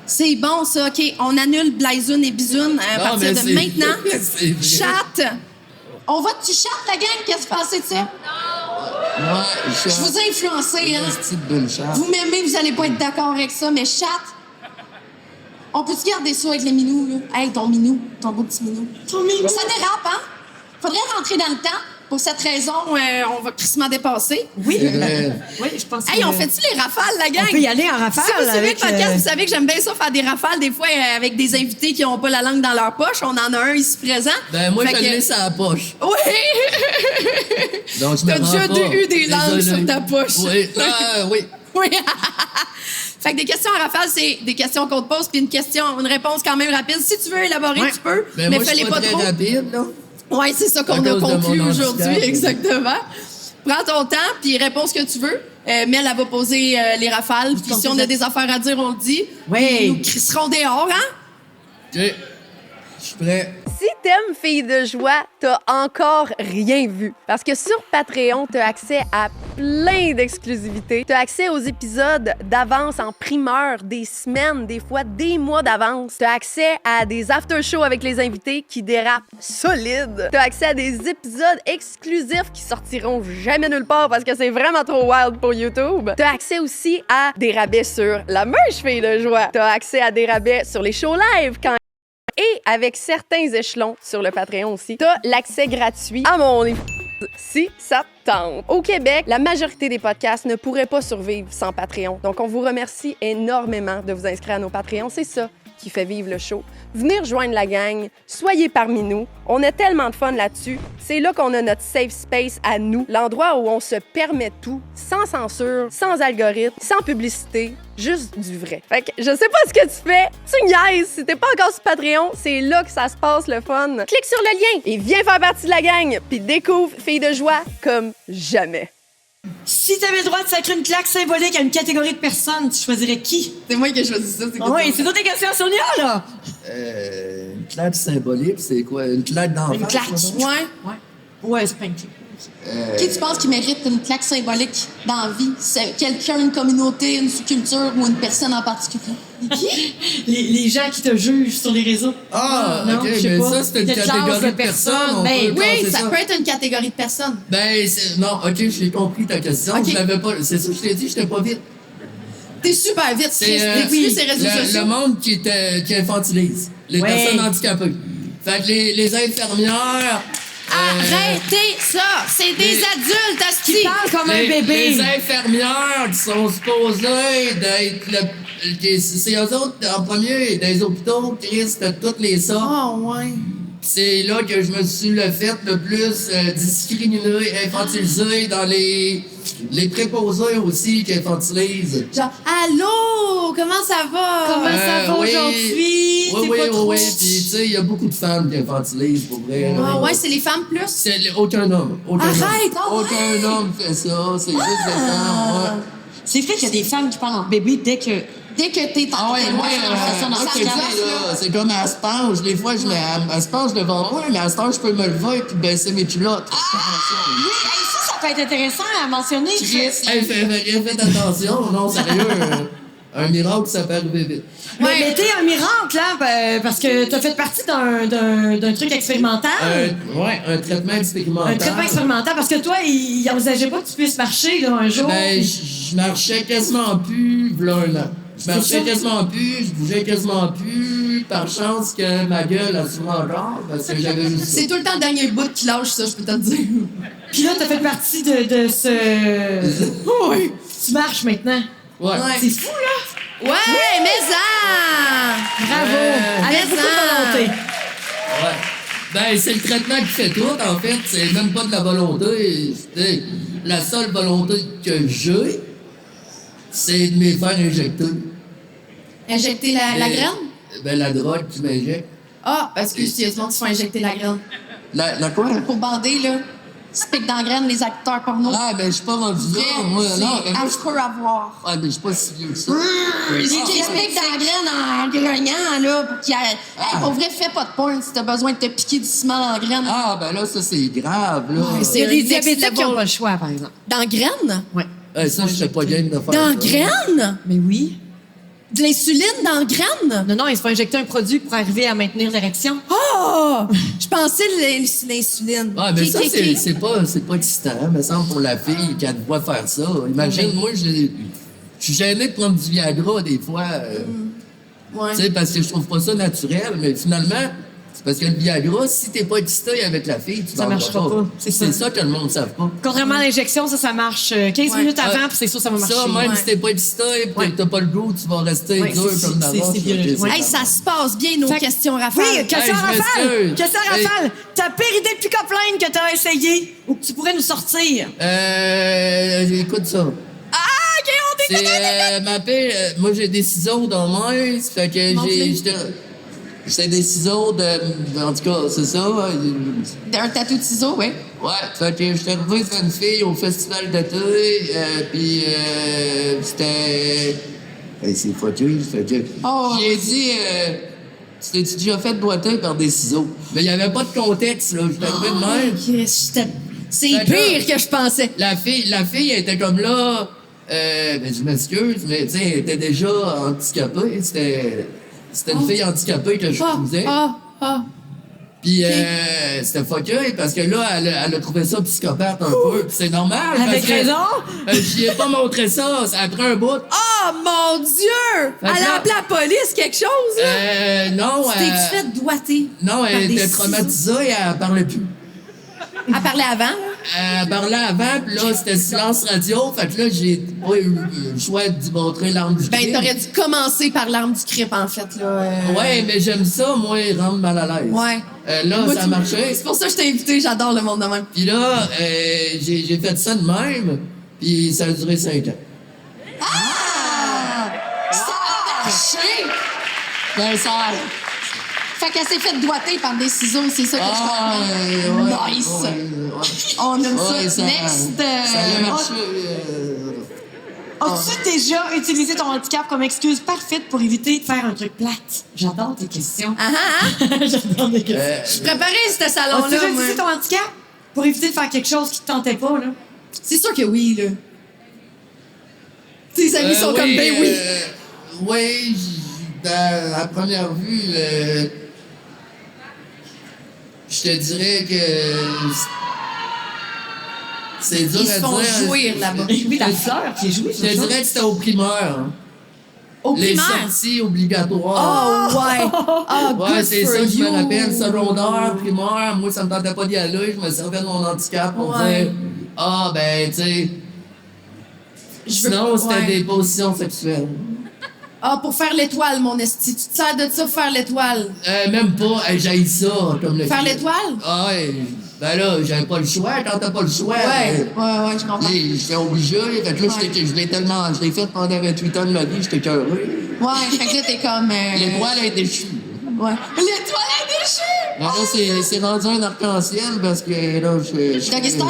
C'est bon, ça. OK, on annule blaisoune et bisoune à
Non,
partir
mais
de
c'est-
maintenant.
c'est vrai.
Chatte. On va-tu chatte, la gang? Qu'est-ce que tu pensais de ça? Non!
Moi,
Je vous ai influencé, hein?
Petite bulle chat.
Vous m'aimez, vous allez pas être d'accord avec ça, mais chat, on peut-tu garder ça avec les minous, là? Hey, ton minou, ton beau petit minou.
Ton minou.
Ça dérape, hein? Faudrait rentrer dans le temps. Pour cette raison, on va crissement dépasser.
Oui.
C'est vrai.
Oui, je pense
Hey,
que...
on fait-tu les rafales, la gang?
On peut y aller en rafale.
Si vous suivez
avec,
le podcast, vous savez que j'aime bien ça faire des rafales, des fois avec des invités qui n'ont pas la langue dans leur poche. On en a un ici présent.
Ben, moi,
Fait
je
que-
le laisse à la poche.
Oui!
Donc, je me
T'as déjà
rends pas.
eu des langues
Désolé.
sur ta poche.
Oui. Oui.
Oui. Fait que des questions en rafale, c'est des questions qu'on te pose, puis une réponse quand même rapide. Si tu veux élaborer,
Ouais.
tu peux,
Ben,
mais
moi, je
fais-les
suis
pas
pas
trop.
très rapide, là.
Oui, c'est ça qu'on
À
a
cause de
conclu
mon
aujourd'hui,
handicap.
exactement. Prends ton temps, puis réponds ce que tu veux. Mel, elle va poser les rafales, puis si on a des affaires à dire, on le dit.
Oui.
Puis nous crisserons dehors, hein?
OK. Je suis prêt.
Si t'aimes Filles de joie, t'as encore rien vu. Parce que sur Patreon, t'as accès à plein d'exclusivités. T'as accès aux épisodes d'avance en primeur, des semaines, des fois des mois d'avance. T'as accès à des after-shows avec les invités qui dérapent solide. T'as accès à des épisodes exclusifs qui sortiront jamais nulle part parce que c'est vraiment trop wild pour YouTube. T'as accès aussi à des rabais sur la merch Filles de joie. T'as accès à des rabais sur les shows live quand et avec certains échelons sur le Patreon aussi, t'as l'accès gratuit à mon livre si ça te tente. Au Québec, la majorité des podcasts ne pourraient pas survivre sans Patreon. Donc, on vous remercie énormément de vous inscrire à nos Patreons. C'est ça qui fait vivre le show. Venez rejoindre la gang, soyez parmi nous. On a tellement de fun là-dessus. C'est là qu'on a notre safe space à nous, l'endroit où on se permet tout, sans censure, sans algorithme, sans publicité, juste du vrai. Fait que je sais pas ce que tu fais, tu niaises. Si t'es pas encore sur Patreon, c'est là que ça se passe le fun. Clique sur le lien et viens faire partie de la gang, puis découvre Filles de joie comme jamais.
Si t'avais le droit de sacrer une claque symbolique à une catégorie de personnes, tu choisirais qui?
C'est moi qui ai choisi ça.
Oui, c'est toutes tes questions, Sonia, là!
Une claque symbolique, c'est quoi? Une claque d'enfant?
Une claque.
Ouais.
Ouais, c'est pas une claque.
Qui tu penses qui mérite une claque symbolique dans la vie? C'est quelqu'un, une communauté, une sous-culture ou une personne en particulier? Qui?
Les gens qui te jugent sur les réseaux.
Ah,
Non,
OK,
je sais
mais
pas.
ça, c'est une
Quelle classe
catégorie
de
de personnes. on
Ben
peut
Oui,
classer
ça peut être une catégorie de personnes.
Ben, non, OK, j'ai compris ta question.
OK.
Je l'avais pas. C'est ça que je t'ai dit, j'étais pas vite.
T'es super vite, Chris. T'es
oui,
plus ces réseaux sociaux.
Le monde qui infantilise. Les
Ouais.
personnes handicapées. Fait que les infirmières.
Arrêtez ça! C'est des
les-
adultes, asti!
Qui parle comme un bébé.
Les infirmières qui sont supposées d'être c'est eux autres, en premier, dans les hôpitaux, Chris, de toutes les sortes.
Oh, ouais.
C'est là que je me suis le fait le plus discriminé, infantilisé dans les préposés aussi qui infantilisent.
Genre, allô, comment ça va?
Comment ça va
oui.
aujourd'hui?
Oui,
C'est
oui,
pas
oui,
trop...
oui. Puis, tu sais, il y a beaucoup de femmes qui infantilisent, pour vrai.
Ah, ouais, c'est les femmes plus.
Aucun homme. Aucun
Arrête,
homme.
ah ouais.
Aucun homme fait ça. C'est juste des femmes. Ouais.
C'est vrai qu'il y a des femmes qui parlent en bébé dès que...
Dès que t'es
Ah ouais,
t'es
moi,
loin dans la façon dont
moi,
ça
je te dis,
se passe,
là, c'est comme elle se penche. Des fois, elle se penche devant moi, mais à ce temps, je peux me lever et baisser mes culottes.
Oui, hey, ça peut être intéressant à mentionner.
Chris, hey, faites attention. Non, sérieux. Un miracle, ça peut arriver vite.
Mais t'es un miracle, là, parce que t'as fait partie d'un truc expérimental.
Un traitement expérimental.
Un traitement expérimental, parce que toi, il envisageait pas que tu puisses marcher, là, un jour.
Ben, je marchais quasiment plus, v'là un an. Je marchais
ça.
quasiment plus, je bougeais quasiment plus. Par chance que ma gueule a souvent encore, parce que j'avais juste ça.
C'est tout le temps le dernier bout qui lâche ça, je peux te le dire.
Puis là, t'as fait partie de ce...
Oui.
Tu marches maintenant.
Ouais.
C'est fou, là.
Ouais, mais ça!
Bravo. Avec beaucoup de volonté.
Ouais. Ben, c'est le traitement qui fait tout, en fait. C'est même pas de la volonté. C'est la seule volonté que j'ai, c'est de me faire injecter.
Injecter la graine?
Ben, la drogue qui m'injecte.
Ah, parce que sérieusement, tu fais injecter la graine.
La quoi?
Pour bander, là, tu piques dans la graine les acteurs porno.
Ah, ben, je suis pas rendu là, moi.
C'est
Non, ben, moi,
à peux avoir.
ah, mais je suis pas si vieux que ça.
Qui se pique dans la graine en grognant, là, pour qu'il y ait... Hey, pour vrai, fais pas de porn si t'as besoin de te piquer du ciment dans la graine.
Ah, ben là, ça, c'est grave, là.
Ouais,
Il y a des
next
diabétiques qui n'ont
level.
pas le choix, par exemple.
Dans la graine?
Ouais.
Ça, je serais pas game de faire
Dans la
ça.
graine?
Mais oui.
De l'insuline dans le graine?
Non, il se fait injecter un produit pour arriver à maintenir l'érection.
Oh! Je pensais l'insuline.
Ouais, mais
Ok,
ça,
ok, ok.
c'est pas excitant, me semble, pour la fille qui a de quoi faire ça. Imagine, moi, je suis gêné de prendre du Viagra des fois.
Ouais.
Tu sais, parce que je trouve pas ça naturel, mais finalement, c'est parce que le Viagra, si t'es pas excité avec la fille, tu
Ça marchera pas.
C'est ça que le monde ne savent pas.
Contrairement à l'injection, ça marche 15 minutes avant, puis c'est sûr ça va marcher.
Ça, même
Ouais.
si t'es pas excité et que t'as pas le goût, tu vas rester
Ouais,
dur
c'est-
comme
c'est
d'avant.
biologique. Ouais.
Hey, ça se passe bien, nos
Fait que-
questions, Raphaël.
Oui, question
Hey, je
Rafale!
m'excuse.
Question
Hey.
Rafale! Ta pire idée de pick-up line que t'as essayé ou que tu pourrais nous sortir?
Écoute ça.
Ah, OK, on t'écoute.
C'est ma paix. Moi, j'ai des ciseaux dans la main. Ça fait que j'ai des ciseaux de. En tout cas, c'est ça.
Un tatou de ciseaux, oui.
Ouais, fait que j'étais arrivé avec une fille au festival d'été, puis c'était. Hey, c'est fucké, fait que.
Oh.
J'ai dit, tu t'es déjà fait doigter par des ciseaux. Mais il n'y avait pas de contexte, là. J'étais arrivé de même.
C'est
Fait que
pire que je pensais.
La fille, elle était comme là. Ben, je m'excuse, mais tu sais, elle était déjà handicapée. C'était une fille handicapée que je faisais. Puis c'était fucké parce que là, elle a trouvé ça psychopathe un peu. Puis c'est normal.
Avec
parce que,
raison.
j'y ai pas montré ça. Ça a pris un bout.
Oh, mon Dieu!
Fait que
Elle
là-
a appelé la police, quelque chose, là.
Non,
Tu t'es-tu fait doigter?
non,
par
elle
des
était
ciseaux?
traumatisée et elle parlait plus.
Elle parlait avant, là?
Elle parlait avant, puis là, c'était silence radio. Fait que là, j'ai pas eu le choix d'y montrer l'arme du
Ben,
crime.
t'aurais dû commencer par l'arme du crip, en fait, là.
Ouais, mais j'aime ça, moi, rendre mal à l'aise.
Ouais.
Là,
Moi,
ça a
tu-
marché.
C'est pour ça que je t'ai invité, j'adore le monde de même.
Puis là, j'ai fait ça de même, puis ça a duré 5 ans.
Ça a marché!
Ben, ça...
Fait qu'elle s'est fait doigter par des ciseaux, c'est ça que
Ah,
je comprends.
ouais,
Nice!
ouais.
On aime
Ouais,
ça. Next!
Ça a marché.
As-tu déjà utilisé ton handicap comme excuse parfaite pour éviter de faire un truc plate? J'adore tes questions.
Ah, ah, ah.
J'adore tes questions.
Je préparais ce
As-tu
salon-là,
déjà
moi.
utilisé ton handicap pour éviter de faire quelque chose qui te tentait pas, là?
C'est sûr que oui, là. Tes amis sont
Oui,
comme, ben oui.
Oui, à première vue, je te dirais que c'est dur
Ils
à
se font
dire.
jouir là-bas.
Oui, la fleur qui est jouée.
Je te dirais que c'était au primaire.
Au
Les
primaire.
sorties obligatoires.
Oh, ouais. Oh,
Ouais,
good
c'est
for
ça, je
you.
me rappelle, secondaire, primaire, moi, ça me tentait pas d'y aller, je me servais de mon handicap pour
Ouais.
dire, ah, ben, tu sais,
Je veux-
sinon, c'était
ouais.
des positions sexuelles.
Ah, pour faire l'étoile, mon esti. Tu te sers de ça pour faire l'étoile.
Même pas, j'haïs ça, comme le
Faire
film.
l'étoile?
Ah, ouais, ben là, j'avais pas le choix, quand t'as pas le choix.
Ouais, je comprends.
J'étais obligé, fait que là, je l'ai fait pendant 28 ans de ma vie, j'étais cœureux.
Ouais, fait que là, t'es comme...
L'étoile est déchue.
Ouais. L'étoile est déchue!
Ben là, c'est rendu un arc-en-ciel parce que là, je...
Doggy style?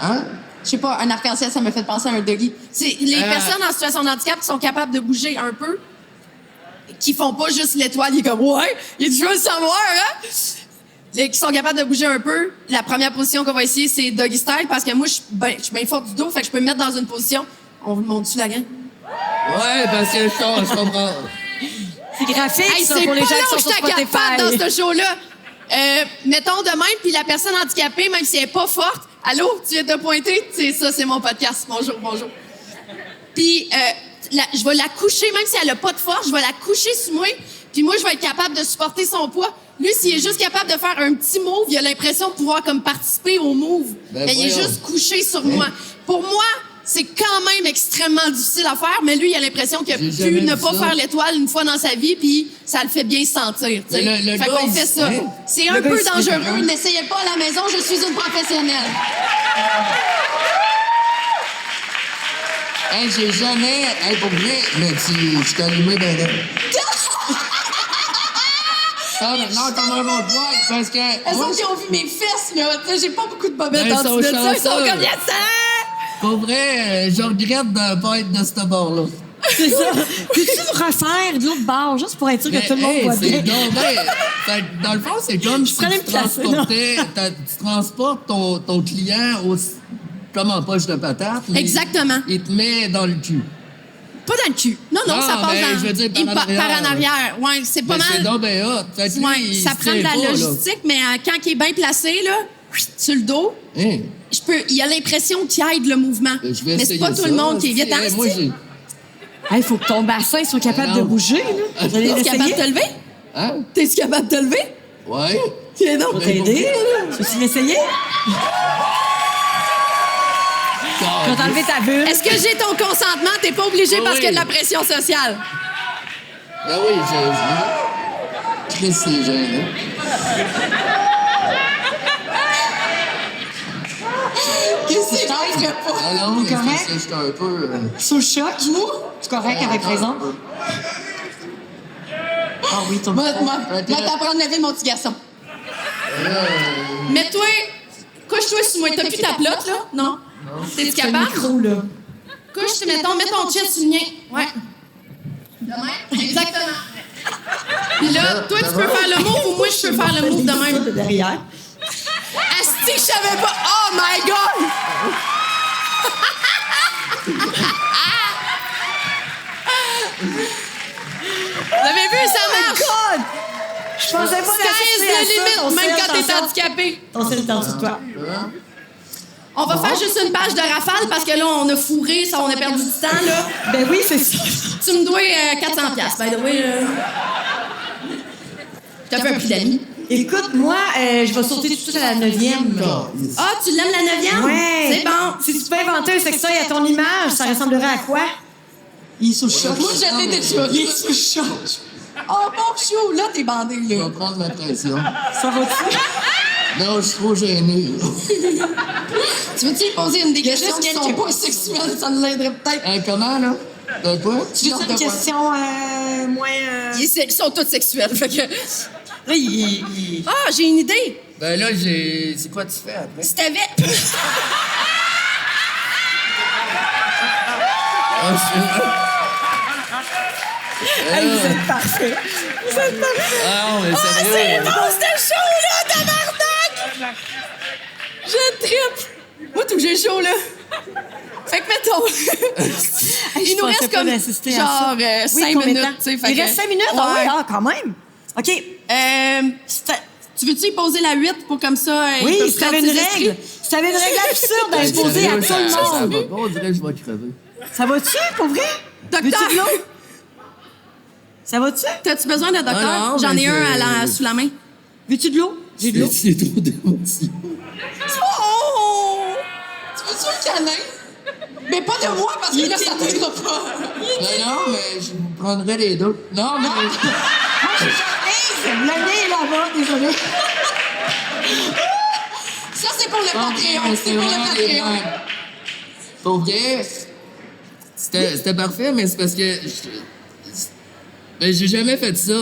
Hein?
Je sais pas, un arc-en-ciel, ça me fait penser à un doggy. C'est les personnes en situation de handicap qui sont capables de bouger un peu, qui font pas juste l'étoile, il est comme, ouais, il tu veux le savoir, hein? Les qui sont capables de bouger un peu, la première position qu'on va essayer, c'est doggy style, parce que moi, je suis bien forte du dos, fait que je peux me mettre dans une position. On vous montre dessus la gang?
Ouais, parce que je comprends.
C'est graphique,
Hey,
ça,
c'est
pour
pas
les gens
long
qui
que
sont sur
j'étais capable
Spotify.
dans ce show-là. Mettons de même, puis la personne handicapée, même si elle est pas forte, allô, tu viens de pointer? C'est ça, c'est mon podcast. Bonjour, bonjour. Puis, je vais la coucher, même si elle a pas de force, je vais la coucher sur moi, puis moi, je vais être capable de supporter son poids. Lui, s'il est juste capable de faire un petit move, il a l'impression de pouvoir comme participer au move.
Ben
Mais il est
voyons.
juste couché sur moi. Pour moi, c'est quand même extrêmement difficile à faire, mais lui, il a l'impression qu'il a
J'ai
pu
jamais
ne
vu
pas
ça.
faire l'étoile une fois dans sa vie, puis ça le fait bien sentir. tu sais.
Mais le
Fait
gars,
qu'on
il
fait
se
ça.
fait.
C'est un
Le gars,
peu
il se fait
dangereux.
vraiment.
N'essayez pas à la maison, je suis une professionnelle.
Hey, j'ai jamais. Hey, pour vrai, mais tu t'es allumé ben là. Ah, non, t'en as un autre bois, parce que.
Elles
moi,
autres qui ont vu mes fesses, là. Tu sais, j'ai pas beaucoup de bobettes
Ben,
en
ils sont
dessous de ça. Ils sont
chanceux.
comme, yes, hein?
Pour vrai, je regrette de ne pas être de ce bord-là.
C'est ça. Peux-tu nous refaire de l'autre bord, juste pour être sûr que tout le monde voit bien?
c'est donc bien. Fait que dans le fond, c'est comme si
prenais
tu
me placer,
tu transportes ton client comme en poche de patate. mais
Exactement.
Il te met dans le cul.
Pas dans le cul. Non,
Ah,
ça passe
ben,
dans...
je veux dire, par
il
en
par
arrière.
en arrière. Ouais, c'est pas
Ben, c'est
mal...
donc ben hot. Fait que lui,
Ouais,
il
ça
se
prend de
tient
la
pas, là.
logistique, mais quand il est bien placé, là, sur le dos,
Hein?
il a l'impression qu'il aide le mouvement.
Ben, je vais
Mais c'est
essayer
pas tout
ça.
le monde qui est vite.
Hey, moi, j'ai...
Il faut que ton bassin soit capable
Non.
de bouger. Là. Vous allez
T'es capable de te
l'essayer?
lever?
Hein?
T'es-tu capable de te lever?
Ouais.
Tiens donc.
On va t'aider. Tu veux l'essayer? Tu vas t'enlever ta bulle.
Est-ce que j'ai ton consentement? T'es pas obligé
Oui,
parce qu'il y a de
oui.
la pression sociale.
Ben oui, j'ai... Chris, c'est gênant.
Qu'est-ce que c'est que je pas?
Ah non, mais
correct?
c'est ça, j'étais un peu...
Sous le choc? Tu correct avec raison? Ah oui, ton
Va t'apprendre à lever, mon petit garçon. Mets-toi... Couche-toi sur moi. T'as plus ta plotte, là? Non? T'es-tu capable?
micro, là.
Couche, mets ton chest sur le mien. Ouais. De même? Exactement. Puis là, toi, tu peux faire le move ou moi, je peux faire le move de même?
De derrière.
Asti, je savais pas. Oh my God! Vous avez vu, ça marche?
God! Je pensais pas
Sky's
d'assister à
the
ça,
limit,
ton
même
ciel,
quand t'es
attention.
handicapé.
Ton ciel est en dessous de toi.
On va faire juste une page de rafale parce que là, on a fourré, ça, on a perdu du temps, là.
Ben oui, c'est ça.
Tu me dois 400 piastres, by the way. Je t'ai fait un prix d'amis.
Écoute, moi, je vais sauter tout de suite à la 9e.
Ah, tu l'aimes la 9e?
Ouais.
C'est bon.
Si tu peux inventer un sextoy à ton image, ça ressemblerait à quoi? Il est sous le choc.
Moi, je l'ai déjà.
Il est sous le choc.
Oh, mon chou, là, t'es bandé,
Je
là.
vais prendre ma pression.
Ça va-tu?
Non, je suis trop gêné.
Tu veux-tu lui poser une des
y a
questions
juste
qui sont
quelques-
pas sexuelles? Ça nous aiderait peut-être.
Hein, comment, là? De quoi?
Tu veux une question moins...
Ils sont tous sexuels, fait que...
Là, il...
Ah, j'ai une idée.
Ben là, j'ai... C'est quoi tu fais après?
Si t'avais...
Ah,
Hey, vous êtes parfait. Vous êtes parfait.
Ah non, mais
C'est
sérieux.
bon, c'était chaud, là, tabarnak! Je trippe. Moi, tout que j'ai chaud, là. Fait que, mettons...
Hey,
Il nous
je
reste
pensais pas
comme,
d'assister à
genre,
ça. Oui,
5
combien de
minutes,
temps?
tu sais. fait
Il
que-
reste 5 minutes? Ah
Ouais.
oui, ah, quand même. OK.
Tu veux-tu y poser la 8 pour comme ça... ils
Oui,
peuvent
si t'avais une
prendre ses
règle,
esprits?
si t'avais une règle absurde à
Ben,
imposer
sérieux,
à tout le
ça va
monde.
pas. On dirait que je vais crever.
Ça va-tu, pour vrai?
Docteur!
Veux-tu de l'eau? Ça va-tu?
T'as-tu besoin d'un docteur?
Ah non,
J'en
mais
ai un
c'est-
sous la main.
Veux-tu de l'eau? J'ai de l'eau.
C'est trop d'émotions.
Oh! Tu veux-tu un câlin? Mais pas de moi, parce que là, ça t'aidera pas.
Ben non, mais je vous prendrai les deux. Non, mais...
Hey, l'année est là-bas, désolé.
Ça, c'est pour le
Non,
Patreon.
mais
C'est pour le
vraiment des
Patreon.
blagues. Pour vrai, c'était parfait, mais c'est parce que... Ben, j'ai jamais fait ça.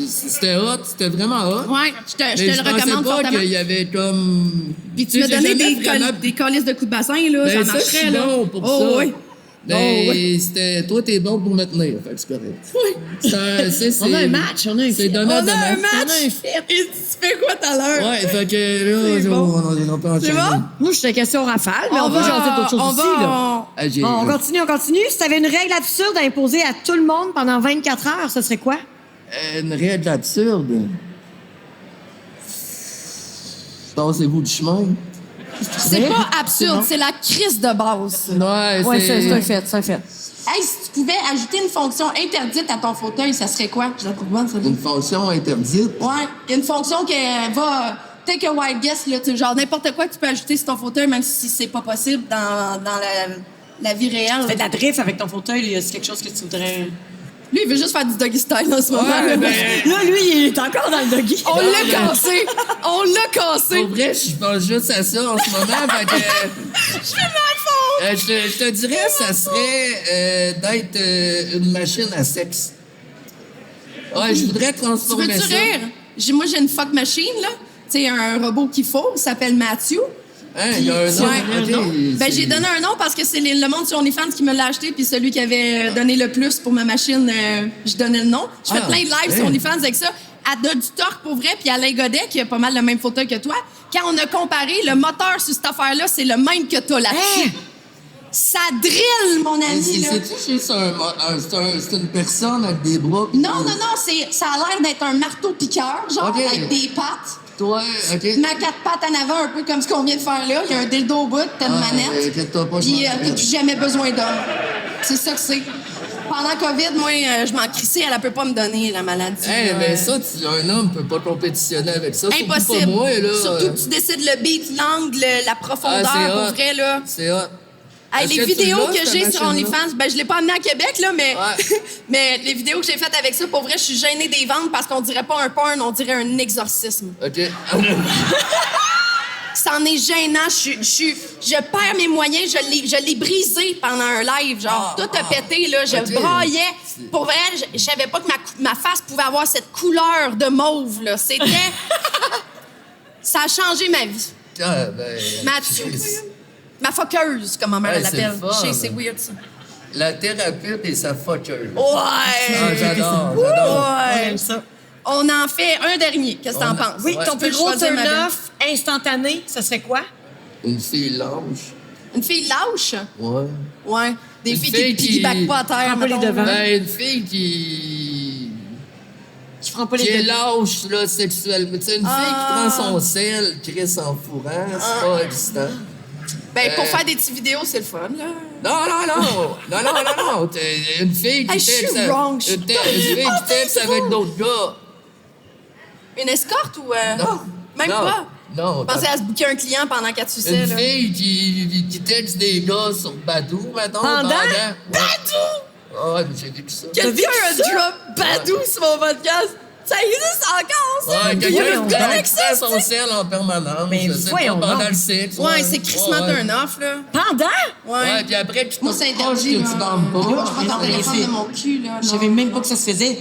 C'était hot, c'était vraiment hot.
Ouais, je te
Mais
le
je pensais
recommande
pas
fortement.
qu'il y avait comme...
Puis tu m'as
sais,
donné
j'ai
des,
jamais vraiment-
des calices de coups de bassin, là.
Ben,
ça
ça, je suis
marcherait, là.
bon pour
oh,
ça.
Oui.
Ben,
Oh, oui.
c'était... Toi, t'es bon pour me tenir, fait que c'est correct.
On a un match, on a un
C'est
film.
donnant
On a un match.
On a un film.
Et tu fais quoi tout à l'heure?
Ouais, fait que là,
C'est
on peut enchaîner.
bon?
Moi, je suis une question rafale, mais on va jaser d'autres choses aussi, là.
Ah, j'ai-
Bon, on continue. Si t'avais une règle absurde à imposer à tout le monde pendant 24 heures, ce serait quoi?
Une règle absurde. Passez-vous du chemin.
C'est pas absurde, c'est la crise de base.
Ouais, c'est un fait, c'est un fait.
Hey, si tu pouvais ajouter une fonction interdite à ton fauteuil, ça serait quoi? Je la trouve bonne, ça.
Une fonction interdite.
Ouais, il y a une fonction qui va... Take a wild guess, là, tu sais, genre n'importe quoi que tu peux ajouter sur ton fauteuil, même si c'est pas possible dans la vie réelle.
Tu fais de la drift avec ton fauteuil, c'est quelque chose que tu voudrais...
Lui, il veut juste faire du doggy style en ce moment.
Ouais, ben,
Là, lui, il est encore dans le doggy.
On l'a cassé! On l'a cassé!
pour vrai, je pense juste à ça en ce moment. Fait que,
Je fais ma faute!
je te dirais, ça serait d'être une machine à sexe. Ouais, je voudrais
Tu
transformer
veux-tu
ça.
rire? Moi, j'ai une fuck machine, là. Tu sais, un robot qu'il faut, il s'appelle Matthew.
Hein, il y a un nom.
Ouais.
ok,
Ben,
c'est-
j'ai donné un nom parce que c'est le monde sur OnlyFans qui me l'a acheté, puis celui qui avait donné le plus pour ma machine, je donnais le nom. Je fais
Ah,
plein de lives sur
hein.
OnlyFans avec ça. Elle a du torque pour vrai, puis Alain Godet, qui a pas mal le même fauteuil que toi. Quand on a comparé, le moteur sur cette affaire-là, c'est le même que t'as là-dessus. Ça drille, mon ami, là.
C'est-tu juste c'est une personne avec des bras?
Non, ça a l'air d'être un marteau-piqueur, genre,
Ok.
avec des pattes.
Toi, OK.
Ma 4 pattes en avant, un peu comme ce qu'on vient de faire là. Il y a un dildo au bout, t'as une manette.
Inquiète-toi pas, je
Puis
m'en
t'as
occupe.
plus jamais besoin d'homme. C'est ça que c'est. Pendant COVID, moi, je m'en crissais, elle peut pas me donner la maladie.
Hey,
là.
mais ça, un homme peut pas compétitionner avec ça. Surtout
Impossible.
pas moi, là.
Surtout que tu décides le beat, l'angle, la profondeur,
Ah, c'est
pour
hot.
vrai, là.
C'est hot.
Hey,
Est-ce
les
que tu
vidéos
l'as,
que
cette
j'ai sur
machine-là?
OnlyFans, ben je l'ai pas amené à Québec, là, mais,
Ouais.
mais les vidéos que j'ai faites avec ça, pour vrai, je suis gênée des ventes parce qu'on dirait pas un porn, on dirait un exorcisme.
OK.
C'en est gênant. Je perds mes moyens. Je l'ai brisé pendant un live. Genre, tout a pété, là. Je
ok.
braillais. Pour vrai, je savais pas que ma face pouvait avoir cette couleur de mauve, là. C'était... Ça a changé ma vie.
Ah, ben,
Mathieu.
Chris.
Ma foqueuse, comme ma mère
Ouais,
elle
c'est
l'appelle.
le fun.
Je sais, c'est weird, ça.
La thérapeute et sa fucker.
Ouais!
Ah, j'adore.
On
Ouais!
aime ça.
On en fait un dernier. Qu'est-ce que t'en penses?
Oui,
Ouais.
ton
Tu peux
plus gros
choisir ma belle.
turn-off instantané, ça serait quoi?
Une fille lâche.
Une fille lâche?
Ouais.
Ouais. Des
Une
filles
fille
qui
qui-
piggybackent pas à terre.
Prends pas les
mettons.
devants.
Ben, une fille qui
Tu prends pas
est
les devants.
lâche, là, sexuellement. Tu sais, une fille qui prend son sel, crisse en fourrant, c'est pas excitant.
Ben, pour faire des petites vidéos, c'est le fun, là.
Non. T'es une fille qui
Hey, je suis
texte
wrong, je suis
une fille qui texte avec d'autres gars.
Une escorte ou...
Non.
Même
Non.
pas?
Non.
Pensez à se booker un client pendant qu'elle suçait,
Une
là.
fille qui texte des gars sur Badou, mettons.
Pendant?
Badou? Ah ouais, mais j'ai vécu ça.
Quelqu'un a drop Badou sur mon podcast. Ça existe encore, ça?
Ouais,
Il y a
quelqu'un
une
qui
connexion,
prend son sel en permanence.
Mais
je sais
voyons
pas, pendant
donc.
le sexe.
Ouais, c'est crissement
Ouais.
un off, là.
Pendant?
Ouais, puis après, tu te
Moi, c'est
proches
interdit,
que
là.
tu bandes pas.
Je suis pas dans le téléphone de mon cul, là.
Je savais même pas que ça se faisait.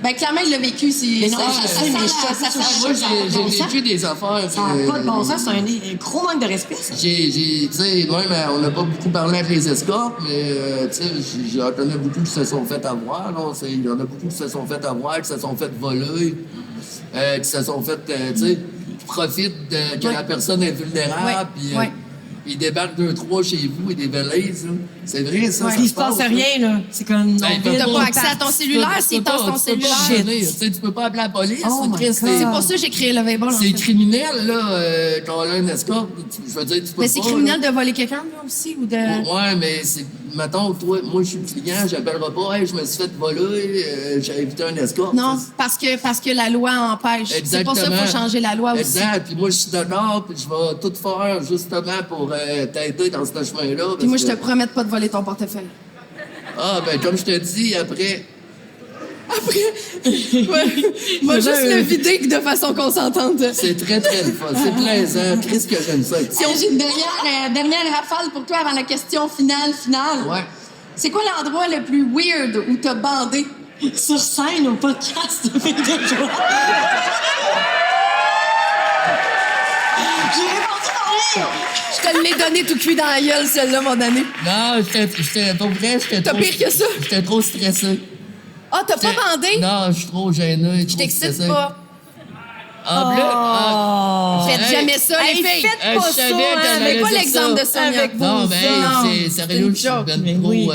Ben, clairement, il l'a vécu.
Mais non, je sais, mais je
ça
sais,
sent
Moi, j'ai vécu des affaires.
Ça n'a pas de bon sens, c'est un gros manque de respect, ça.
Tu sais, même, on n'a pas beaucoup parlé avec les escortes, mais, tu sais, j'en connais beaucoup qui se sont fait avoir, là. Il y en a beaucoup qui se sont fait avoir, qui se sont fait voler, qui se sont fait, tu sais, qui profitent que la personne est vulnérable, puis
Ouais.
ils débarquent 2-3 chez vous et des balises, là. C'est vrai, ça.
Il se passe rien, là. C'est comme...
Ben,
on vide
T'as
nos
pas accès à
pattes.
ton cellulaire s'il tasse ton cellulaire.
Tu peux pas appeler la police.
Oh my
Chris,
God.
C'est pour ça que j'ai créé le Vaibol, en
c'est
fait.
criminel, là, quand on a une escorte. Je veux dire, tu peux
Mais c'est
pas,
criminel
là.
de voler quelqu'un, là, aussi, ou de...
Ouais, mais c'est. Mettons, toi, moi, je suis client, j'appellerai pas, hey, je me suis fait voler, j'ai invité un escorte.
Non, parce que la loi empêche. C'est pour ça qu'il faut changer la loi aussi.
Exact. Puis moi, je suis d'accord, puis je vais tout faire justement pour t'aider dans ce chemin-là.
Puis moi,
parce
je te
que-
promets de pas de voler ton portefeuille.
Ah, ben, comme je te dis, après.
Moi, juste le vider de façon consentante.
C'est très, très le fun. C'est plaisant. Qu'est-ce que j'aime ça?
J'ai une dernière rafale pour toi avant la question finale.
Ouais.
C'est quoi l'endroit le plus weird où t'as bandé?
Sur scène, au podcast de Fille de joie. J'ai répondu pareil.
Je te l'ai donné tout cuit dans la gueule, celle-là, mon année.
Non, pour vrai, j'étais
T'as
trop.
pire que ça?
J'étais trop stressé.
Ah, t'as pas bandé?
Non, je suis trop gêné.
Je t'excite pas.
En plus,
Faites
Hey.
jamais ça, les filles.
Hey, je savais qu'elle
Mais
allait
pas
dire
l'exemple
ça.
de Sonia.
Avec vos
non, mais hey, c'est sérieux,
une
je suis
joke.
ben
Mais
trop.
oui.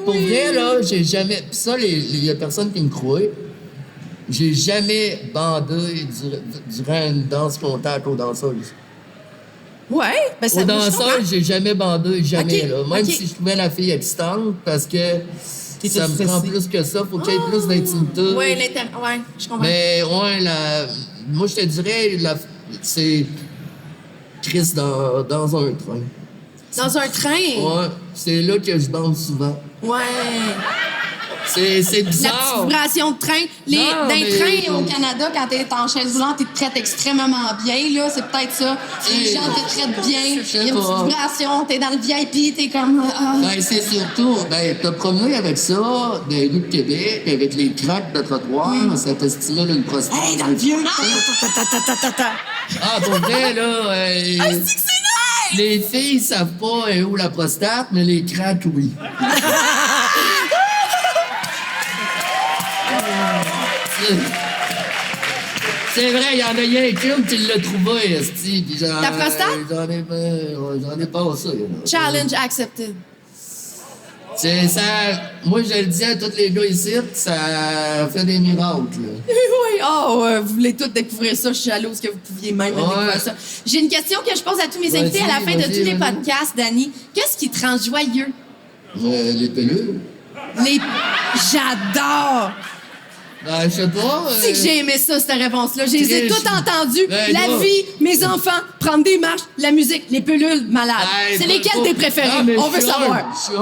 Pour vrai, là, j'ai jamais. Pis ça, il y a personne qui me croit. J'ai jamais bandé durant une danse contact aux danseuses.
Ouais, ben ça
Aux
je comprends.
danseuses, j'ai jamais bandé, jamais.
Ok,
Là. Même
ok.
si je trouvais la fille excitante, parce que
T'étais
ça me prend
stressé.
plus que ça, faut qu'il y ait plus d'intimité.
Ouais, ouais, je comprends.
Mais ouais, moi je te dirais, c'est Chris dans un train.
Dans un train?
Ouais, c'est là que je bande souvent.
Ouais.
C'est
La petite
bizarre.
vibration de train.
Non,
D'un
mais-
train au Canada, quand t'es en chaise roulante, ils te traitent extrêmement bien, là. C'est peut-être ça. Les gens te traitent bien. Il y a une
sais
petite
pas.
vibration. T'es dans le VIP, t'es comme... ah.
Ben, c'est surtout, t'as promené avec ça dans les rues de Québec, avec les craques de trottoir, ça te stimule une prostate.
Hey, dans le vieux. Ta.
Ah, pour vrai, là, les filles savent pas où la prostate, mais les craques, oui. C'est vrai, il y en a rien qu'une qui l'a trouvé, esti. Puis
Ta prostate?
J'en ai pas ça. là.
Challenge accepted.
Moi, je le dis à tous les gars ici, ça fait des miracles. Là.
Oui, vous voulez tous découvrir ça. Je suis jalouse que vous pouviez même découvrir ça. J'ai une question que je pose à tous mes invités à la fin de tous les podcasts, Dani. Qu'est-ce qui te rend joyeux?
Les pelules.
J'adore!
Je sais pas.
C'est que j'ai aimé ça, cette réponse-là. Je les ai toutes entendues. La
non.
vie, mes enfants, prendre des marches, la musique, les pelules, malades. C'est lesquelles tes préférés? On veut savoir.
Je suis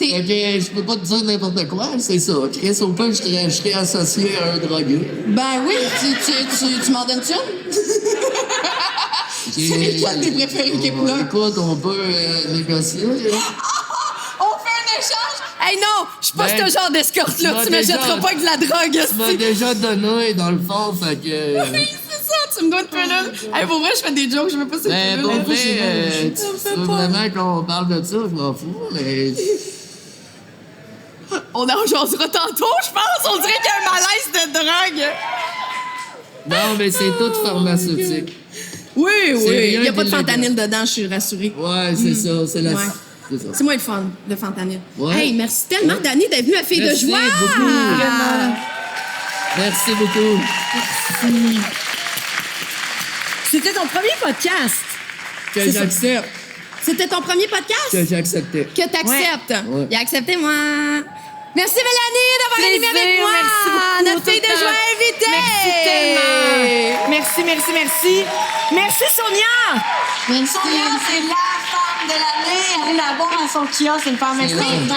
je peux pas te dire n'importe quoi, c'est ça. Chris, au pire, je serais associé à un drogué.
Ben oui, tu m'en donnes-tu une? C'est lesquelles tes préférés, Kepler?
Écoute, on peut négocier.
On fait un échange? Hey non, je suis pas ce genre d'escorte-là. Tu m'achèteras pas avec de la drogue.
Tu m'as déjà donné, dans le fond, fait que...
Oui, c'est ça, tu me dois une pelule. Hey, pour vrai, je fais des jokes, je veux pas cette pelule.
Pour vrai, tu veux vraiment qu'on parle de ça, je m'en fous, mais...
On en jasera tantôt, je pense. On dirait qu'il y a un malaise de drogue.
Non, mais c'est tout pharmaceutique.
Oui. Il n'y a pas de
d'illégal.
fentanyl dedans, je suis rassurée.
Ouais, c'est ça, c'est la...
Ouais.
C'est ça.
C'est moi le fun, le fentanyl.
Ouais.
Hey, merci tellement, Dani, d'être venue à Fille de Joie.
Beaucoup, vraiment. Merci beaucoup.
C'était ton premier podcast.
Que j'accepte.
C'était ton premier podcast?
Que j'acceptais.
Que t'acceptes.
Ouais.
Il a accepté, moi. Merci, Mélanie, d'avoir animé avec moi.
Merci beaucoup.
Notre Fille de
tout le
Joie
temps.
invitée.
Merci tellement. Merci, Sonia.
Merci.
Sonia, c'est la femme de l'année. Allez la voir à son kiosque, c'est une femme extraordinaire.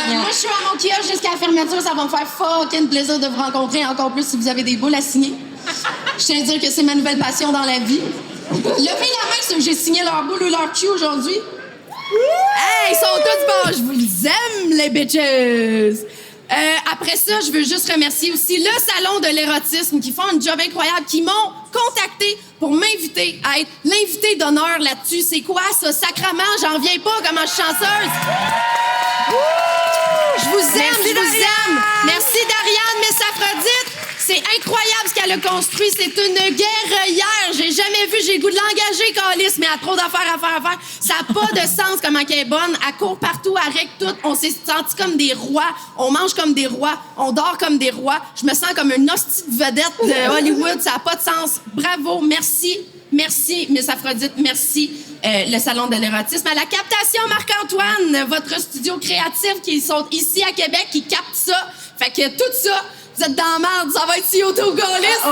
Moi, je suis à mon kiosque jusqu'à la fermeture. Ça va me faire fucking plaisir de vous rencontrer encore plus si vous avez des boules à signer. Je tiens à dire que c'est ma nouvelle passion dans la vie. Levez la main ceux que j'ai signé leur boule ou leur cul aujourd'hui. Hey, ils sont tous bons. Je vous aime, les bitches. Après ça, je veux juste remercier aussi le Salon de l'érotisme qui font un job incroyable, qui m'ont contacté pour m'inviter à être l'invité d'honneur là-dessus. C'est quoi ça? Sacrement, j'en reviens pas, comment je suis chanceuse. Je vous aime, je vous aime. Merci, Dariane, Miss Aphrodite. C'est incroyable ce qu'elle a construit. C'est une guerrière. J'ai jamais vu. J'ai le goût de l'engager, Calice, mais elle a trop d'affaires à faire. Ça n'a pas de sens comment elle est bonne. Elle court partout, elle règle tout. On s'est sentis comme des rois. On mange comme des rois. On dort comme des rois. Je me sens comme une hostie de vedette de Hollywood. Ça n'a pas de sens. Bravo. Merci. Merci, Miss Aphrodite. Merci, le Salon de l'érotisme. À la captation, Marc-Antoine, votre studio créatif qui sont ici à Québec, qui capte ça. Fait que tout ça, vous êtes dans la merde. Ça va être si auto-gaulliste.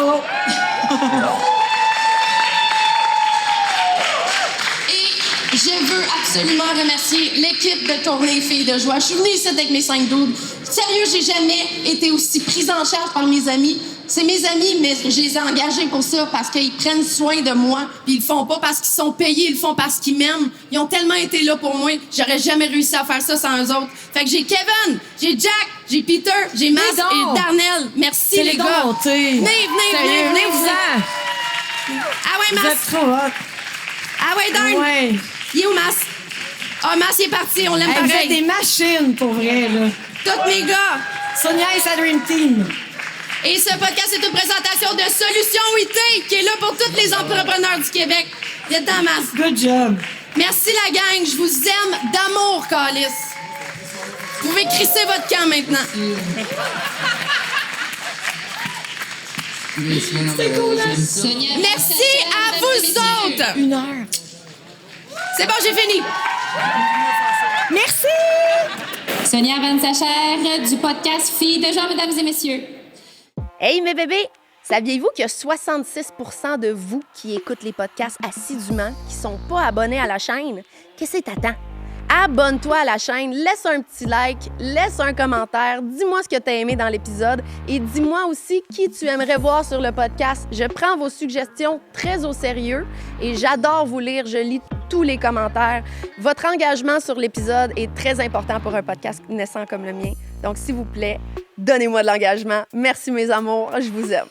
Et je veux absolument remercier l'équipe de tournée Filles de Joie. Je suis venue ici avec mes 5 doubles. Sérieux, j'ai jamais été aussi prise en charge par mes amis. C'est mes amis, mais je les ai engagés pour ça parce qu'ils prennent soin de moi. Puis ils le font pas parce qu'ils sont payés, ils le font parce qu'ils m'aiment. Ils ont tellement été là pour moi, j'aurais jamais réussi à faire ça sans eux autres. Fait que j'ai Kevin, j'ai Jack, j'ai Peter, j'ai Mas et Darnell. Merci les gars. Venez, venez-vous-en. Ah ouais, Mas.
Vous êtes trop hot.
Ah ouais, Darn.
Ouais.
Il est où, Mas? Ah, Mas, il est parti, on l'aime
Hey, vous êtes
pareil.
des machines, pour vrai, là.
Tous mes gars.
Sonia et sa Dream Team.
Et ce podcast est une présentation de Solution IT, qui est là pour tous les entrepreneurs du Québec. Il est dans Mas.
Good job.
Merci la gang, je vous aime d'amour, Calice. Vous pouvez crisser votre camp maintenant.
C'est cool,
Merci à vous autres.
1 heure.
C'est bon, j'ai fini.
Merci.
Sonia Van-Sacher du podcast Filles de Joie, mesdames et messieurs.
Hey, mes bébés! Saviez-vous qu'il y a 66 % de vous qui écoutent les podcasts assidûment, qui sont pas abonnés à la chaîne? Qu'est-ce que t'attends? Abonne-toi à la chaîne, laisse un petit like, laisse un commentaire, dis-moi ce que t'as aimé dans l'épisode et dis-moi aussi qui tu aimerais voir sur le podcast. Je prends vos suggestions très au sérieux et j'adore vous lire, je lis tous les commentaires. Votre engagement sur l'épisode est très important pour un podcast naissant comme le mien. Donc, s'il vous plaît, donnez-moi de l'engagement. Merci, mes amours. Je vous aime.